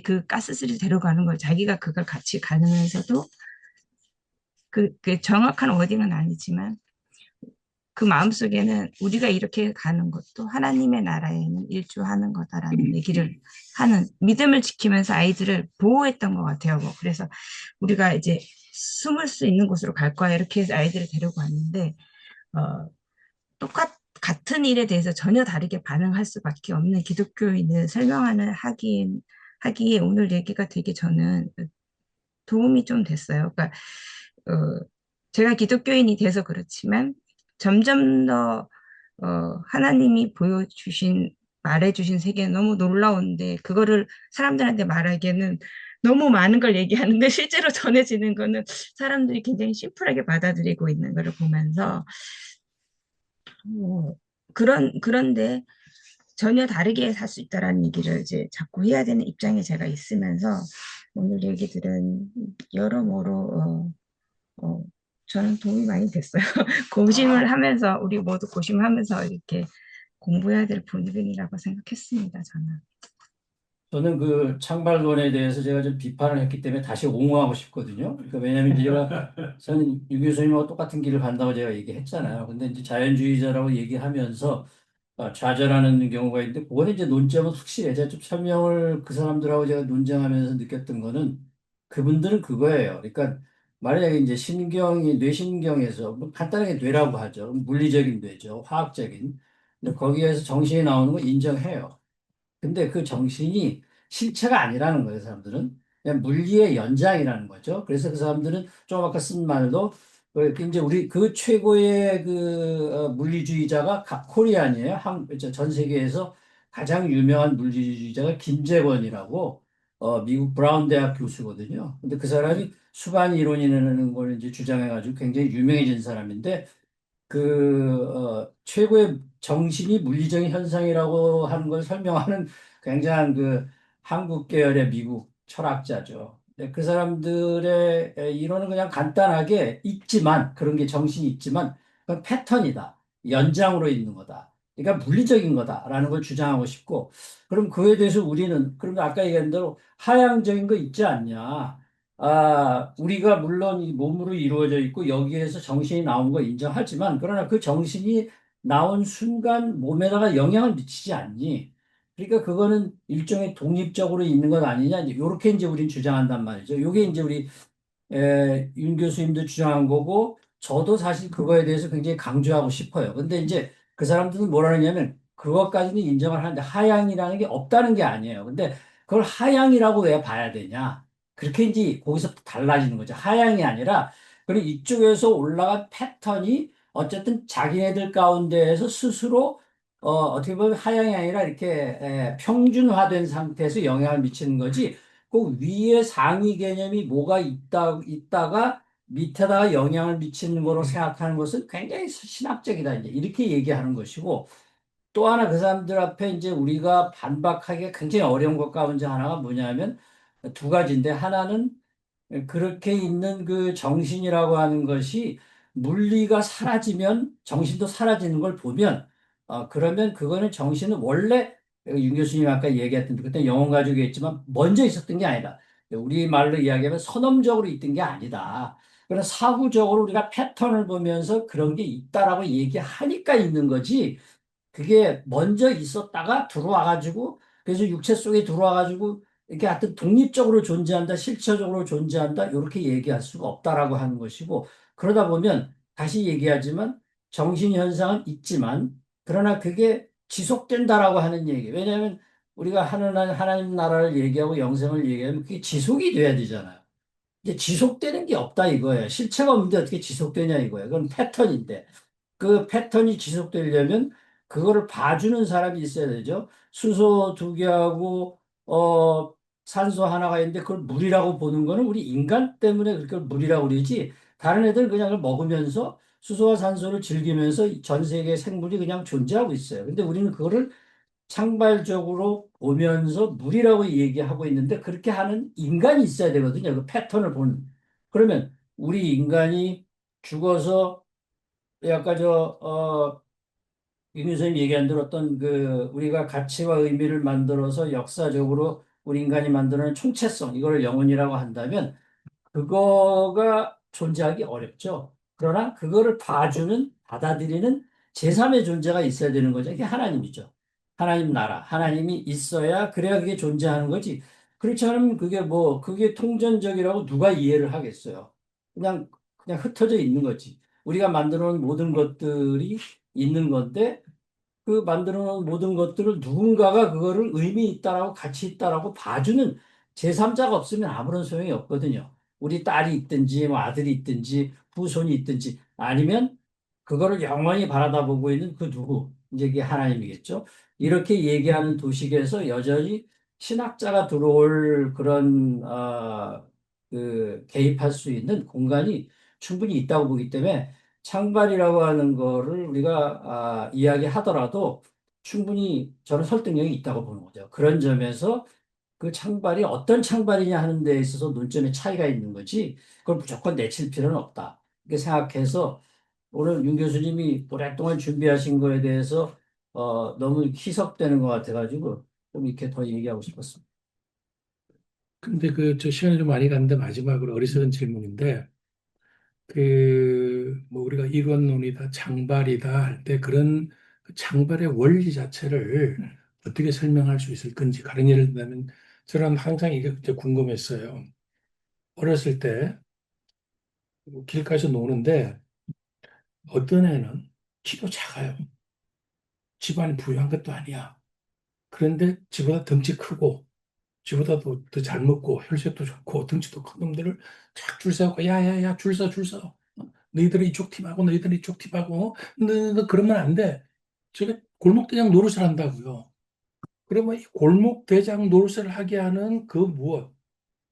Speaker 7: 그 가스실을 데려가는 걸 자기가 그걸 같이 가면서도 그 정확한 워딩은 아니지만 그 마음속에는 우리가 이렇게 가는 것도 하나님의 나라에는 일조하는 거다라는 얘기를 하는 믿음을 지키면서 아이들을 보호했던 것 같아요. 그래서 우리가 이제 숨을 수 있는 곳으로 갈 거야 이렇게 해서 아이들을 데리고 왔는데 같은 일에 대해서 전혀 다르게 반응할 수밖에 없는 기독교인을 하기에 오늘 얘기가 되게 저는 도움이 좀 됐어요. 그러니까 제가 기독교인이 돼서 그렇지만 점점 더 하나님이 말해주신 세계는 너무 놀라운데 그거를 사람들한테 말하기에는 너무 많은 걸 얘기하는데 실제로 전해지는 거는 사람들이 굉장히 심플하게 받아들이고 있는 거를 보면서 그런데 전혀 다르게 살 수 있다라는 얘기를 이제 자꾸 해야 되는 입장에 제가 있으면서 오늘 얘기들은 여러모로 저는 도움이 많이 됐어요. 고심을 하면서, 우리 모두 고심하면서 이렇게 공부해야 될 부분이라고 생각했습니다, 저는.
Speaker 3: 저는 그 창발론에 대해서 제가 좀 비판을 했기 때문에 다시 옹호하고 싶거든요. 그러니까 왜냐하면 이제 저는 유 교수님하고 똑같은 길을 간다고 제가 얘기했잖아요. 근데 이제 자연주의자라고 얘기하면서 좌절하는 경우가 있는데, 그거는 이제 논점은 확실해. 제가 좀 설명을 그 사람들하고 제가 논쟁하면서 느꼈던 거는, 그분들은 그거예요. 그러니까 만약에 이제 신경이, 뇌신경에서 뭐 간단하게 뇌라고 하죠. 물리적인 뇌죠. 화학적인. 근데 거기에서 정신이 나오는 거 인정해요. 근데 그 정신이 실체가 아니라는 거예요, 사람들은. 그냥 물리의 연장이라는 거죠. 그래서 그 사람들은 좀 아까 쓴 말도, 이제 우리 그 최고의 물리주의자가 코리안이에요. 전 세계에서 가장 유명한 물리주의자가 김재권이라고, 미국 브라운 대학 교수거든요. 근데 그 사람이 수반 이론이라는 걸 이제 주장해가지고 굉장히 유명해진 사람인데, 최고의 정신이 물리적인 현상이라고 하는 걸 설명하는 굉장한 그 한국 계열의 미국 철학자죠. 근데 그 사람들의 이론은 그냥 간단하게 있지만, 그런 게 정신이 있지만, 그건 패턴이다. 연장으로 있는 거다. 그러니까 물리적인 거다라는 걸 주장하고 싶고, 그럼 그에 대해서 우리는, 그럼 아까 얘기한 대로 하향적인 거 있지 않냐. 우리가 물론 이 몸으로 이루어져 있고 여기에서 정신이 나온 거 인정하지만, 그러나 그 정신이 나온 순간 몸에다가 영향을 미치지 않니? 그러니까 그거는 일종의 독립적으로 있는 것 아니냐? 이렇게 이제 우리는 주장한단 말이죠. 요게 이제 우리 윤 교수님도 주장한 거고, 저도 사실 그거에 대해서 굉장히 강조하고 싶어요. 근데 이제 그 사람들은 뭐라 하냐면, 그것까지는 인정을 하는데 하향이라는 게 없다는 게 아니에요. 근데 그걸 하향이라고 왜 봐야 되냐? 그렇게 이제 거기서 달라지는 거죠. 하향이 아니라, 그리고 이쪽에서 올라간 패턴이 어쨌든 자기네들 가운데에서 스스로 어떻게 보면 하향이 아니라 이렇게 평준화된 상태에서 영향을 미치는 거지, 그 위에 상위 개념이 뭐가 있다가 밑에다가 영향을 미치는 거로 생각하는 것은 굉장히 신학적이다. 이제 이렇게 얘기하는 것이고, 또 하나 그 사람들 앞에 이제 우리가 반박하기가 굉장히 어려운 것 가운데 하나가 뭐냐면 두 가지인데, 하나는 그렇게 있는 그 정신이라고 하는 것이 물리가 사라지면 정신도 사라지는 걸 보면, 그러면 그거는 정신은 원래 윤 교수님 아까 얘기했던, 그때 영혼 가지고 했지만 먼저 있었던 게 아니다. 우리 말로 이야기하면 선험적으로 있던 게 아니다. 그래서 사후적으로 우리가 패턴을 보면서 그런 게 있다라고 얘기하니까 있는 거지, 그게 먼저 있었다가 들어와가지고, 그래서 육체 속에 들어와가지고 이렇게 하여튼 독립적으로 존재한다, 실체적으로 존재한다, 이렇게 얘기할 수가 없다라고 하는 것이고, 그러다 보면 다시 얘기하지만 정신 현상은 있지만, 그러나 그게 지속된다라고 하는 얘기. 왜냐하면 우리가 하나님 나라를 얘기하고 영생을 얘기하면 그게 지속이 돼야 되잖아요. 이제 지속되는 게 없다 이거예요. 실체가 없는데 어떻게 지속되냐 이거예요. 그건 패턴인데. 그 패턴이 지속되려면 그거를 봐주는 사람이 있어야 되죠. 수소 두 개하고 산소 하나가 있는데 그걸 물이라고 보는 거는 우리 인간 때문에 그걸 물이라고 그러지, 다른 애들 그냥 그걸 먹으면서 수소와 산소를 즐기면서 전 세계 생물이 그냥 존재하고 있어요. 근데 우리는 그거를 창발적으로 보면서 물이라고 얘기하고 있는데, 그렇게 하는 인간이 있어야 되거든요. 그 패턴을 보는. 그러면 우리 인간이 죽어서, 아까 임 교수님 얘기한 대로 어떤 우리가 가치와 의미를 만들어서 역사적으로 우리 인간이 만드는 총체성, 이거를 영혼이라고 한다면 그거가 존재하기 어렵죠. 그러나 그거를 봐주는, 받아들이는 제3의 존재가 있어야 되는 거죠. 이게 하나님이죠. 하나님 나라, 하나님이 있어야, 그래야 그게 존재하는 거지. 그렇지 않으면 그게 통전적이라고 누가 이해를 하겠어요. 그냥 흩어져 있는 거지. 우리가 만들어 놓은 모든 것들이 있는 건데, 그 만들어 놓은 모든 것들을 누군가가 그거를 의미 있다라고, 가치 있다라고 봐주는 제3자가 없으면 아무런 소용이 없거든요. 우리 딸이 있든지 뭐 아들이 있든지 후손이 있든지, 아니면 그거를 영원히 바라다보고 있는 그 누구, 이제 이게 하나님이겠죠. 이렇게 얘기하는 도식에서 여전히 신학자가 들어올 그런 개입할 수 있는 공간이 충분히 있다고 보기 때문에, 창발이라고 하는 거를 우리가 이야기하더라도 충분히 저는 설득력이 있다고 보는 거죠. 그런 점에서 그 창발이 어떤 창발이냐 하는 데 있어서 논점의 차이가 있는 거지, 그걸 무조건 내칠 필요는 없다. 이렇게 생각해서 오늘 윤 교수님이 오랫동안 준비하신 거에 대해서 너무 희석되는 것 같아가지고 좀 이렇게 더 얘기하고 싶었습니다.
Speaker 4: 근데 저 시간이 좀 많이 갔는데 마지막으로 어리석은 질문인데, 뭐 우리가 이론론이다, 장발이다 할 때 그런 그 장발의 원리 자체를 어떻게 설명할 수 있을 건지, 다른 예를 들면 저는 항상 이게 진짜 궁금했어요. 어렸을 때 길가에서 노는데 어떤 애는 키도 작아요. 집안이 부유한 것도 아니야. 그런데 지보다 덩치 크고 지보다 더 잘 먹고 혈색도 좋고 덩치도 큰 놈들을 쫙 줄 세우고 야야야 줄 서 줄 서. 너희들은 이쪽 팀하고 너희들은 이쪽 팀하고 너 그러면 안 돼. 제가 골목대장 노릇을 한다고요. 그러면 이 골목대장 노릇을 하게 하는 그 무엇,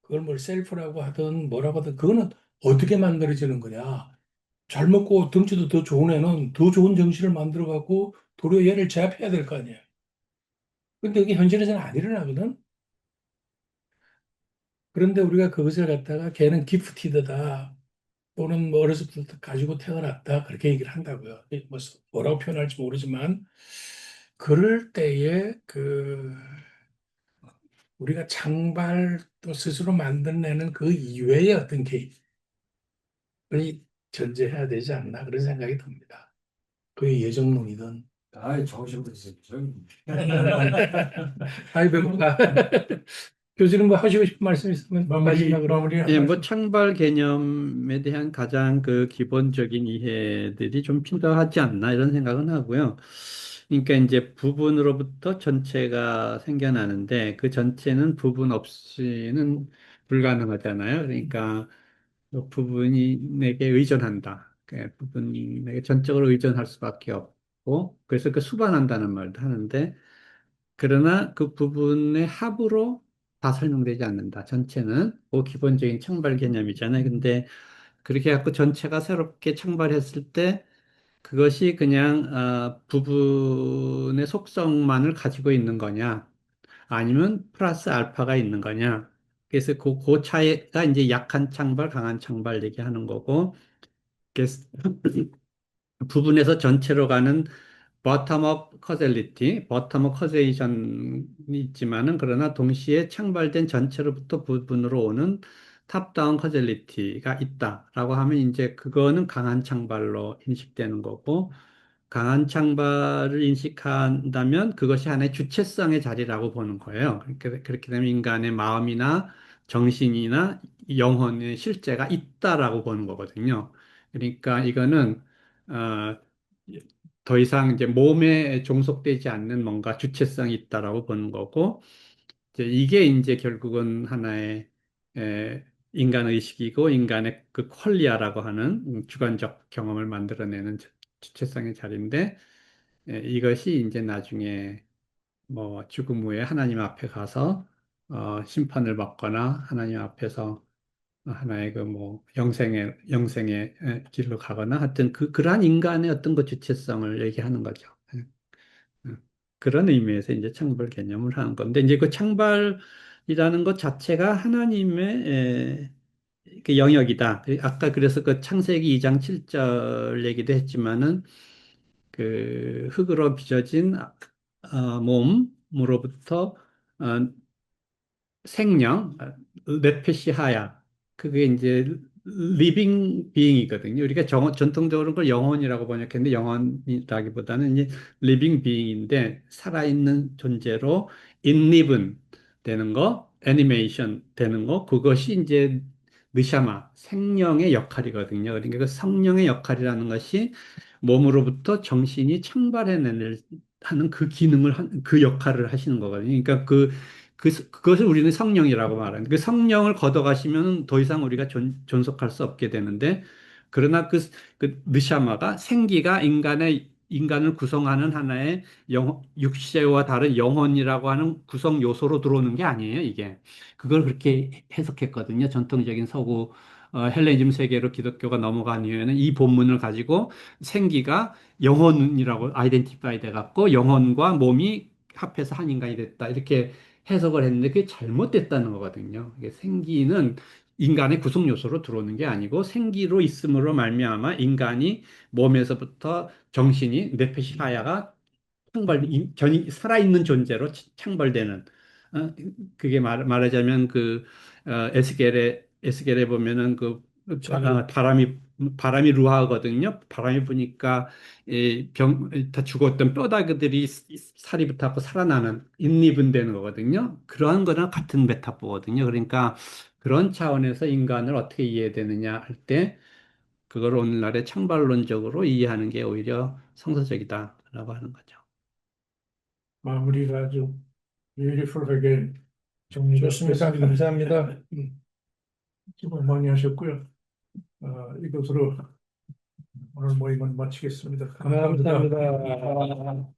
Speaker 4: 그걸 뭘 셀프라고 하든 뭐라고 하든 그거는 어떻게 만들어지는 거냐. 잘 먹고 덩치도 더 좋은 애는 더 좋은 정신을 만들어 갖고 도리어 얘를 제압해야 될 거 아니에요. 근데 이게 현실에서는 안 일어나거든. 그런데 우리가 그것을 갖다가 걔는 기프티드다. 또는 뭐 어렸을 때부터 가지고 태어났다. 그렇게 얘기를 한다고요. 뭐 뭐라고 표현할지 모르지만 그럴 때에 우리가 장발 또 스스로 만들어내는 그 이외의 어떤 개입을 전제해야 되지 않나 그런 생각이 듭니다. 그게 예정론이든.
Speaker 5: 아이, 정신분이죠.
Speaker 4: 아이 배고파. 교수님 뭐 하시고 싶은 말씀 있으면 마지막으로.
Speaker 1: 마무리 한
Speaker 2: 예, 뭐
Speaker 1: 말씀.
Speaker 2: 창발 개념에 대한 가장 그 기본적인 이해들이 좀 필요하지 않나 이런 생각은 하고요. 그러니까 이제 부분으로부터 전체가 생겨나는데 그 전체는 부분 없이는 불가능하잖아요. 그러니까 그 부분이 내게 의존한다. 그 부분이 내게 전적으로 의존할 수밖에 없고 그래서 그 수반한다는 말도 하는데 그러나 그 부분의 합으로 다 설명되지 않는다. 전체는 그 기본적인 창발 개념이잖아요. 근데 그렇게 해갖고 전체가 새롭게 창발했을 때 그것이 그냥 부분의 속성만을 가지고 있는 거냐, 아니면 플러스 알파가 있는 거냐. 그래서 그 차이가 이제 약한 창발, 강한 창발 얘기하는 거고, 그래서 부분에서 전체로 가는 버텀업 커젤리티, 버텀업 커제이션이 있지만은 그러나 동시에 창발된 전체로부터 부분으로 오는 탑다운 커젤리티가 있다라고 하면 이제 그거는 강한 창발로 인식되는 거고 강한 창발을 인식한다면 그것이 하나의 주체성의 자리라고 보는 거예요. 그렇게 되면 인간의 마음이나 정신이나 영혼의 실제가 있다라고 보는 거거든요. 그러니까 이거는 어, 더 이상 이제 몸에 종속되지 않는 뭔가 주체성이 있다라고 보는 거고, 이제 이게 이제 결국은 하나의 인간 의식이고 인간의 그 퀄리아라고 하는 주관적 경험을 만들어내는 주체성의 자리인데, 이것이 이제 나중에 뭐 죽음 후에 하나님 앞에 가서 심판을 받거나 하나님 앞에서 하나의 그 뭐 영생의 길로 가거나 하여튼 그러한 인간의 어떤 그 주체성을 얘기하는 거죠. 예. 그런 의미에서 이제 창발 개념을 하는 건데 이제 그 창발이라는 것 자체가 하나님의 그 영역이다. 아까 그래서 그 창세기 2장 7절 얘기도 했지만은 그 흙으로 빚어진 몸으로부터 어, 생명, 네페시하야. 그게 이제 리빙 비잉이거든요. 우리가 전통적으로 그걸 영혼이라고 번역했는데 영혼이라기보다는 이제 리빙 비잉인데 살아있는 존재로 인리븐 되는 거, 애니메이션 되는 거, 그것이 이제 느샤마, 생명의 역할이거든요. 그러니까 그 성령의 역할이라는 것이 몸으로부터 정신이 창발해내는 하는 그 기능을 그 역할을 하시는 거거든요. 그러니까 그것을 우리는 성령이라고 말하는데 그 성령을 걷어가시면 더 이상 우리가 존속할 수 없게 되는데 그러나 그 느샤마가 생기가 인간을 구성하는 하나의 육체와 다른 영혼이라고 하는 구성 요소로 들어오는 게 아니에요, 이게. 그걸 그렇게 해석했거든요. 전통적인 서구 헬레니즘 세계로 기독교가 넘어간 이후에는 이 본문을 가지고 생기가 영혼이라고 아이덴티파이 돼 갖고 영혼과 몸이 합해서 한 인간이 됐다. 이렇게 해석을 했는데 그게 잘못됐다는 거거든요. 이게 생기는 인간의 구성 요소로 들어오는 게 아니고 생기로 있음으로 말미암아 인간이 몸에서부터 정신이 뇌피시 하야가 살아있는 존재로 창벌되는 그게 말하자면 에스겔에 보면은 바람이 루하거든요. 바람이 부니까 다 죽었던 뼈다귀들이 살이 붙어서 살아나는 잇입은 되는 거거든요. 그러한 거랑 같은 메타포거든요. 그러니까 그런 차원에서 인간을 어떻게 이해되느냐 할 때 그걸 오늘날의 창발론적으로 이해하는 게 오히려 성서적이다라고 하는 거죠.
Speaker 1: 마무리가 아주 뷰티풀하게 정리가
Speaker 4: 좋습니다.
Speaker 1: 됐습니다.
Speaker 4: 감사합니다.
Speaker 1: 수고 많이 하셨고요. 이것으로 오늘 모임은 마치겠습니다. 감사합니다.
Speaker 4: 감사합니다.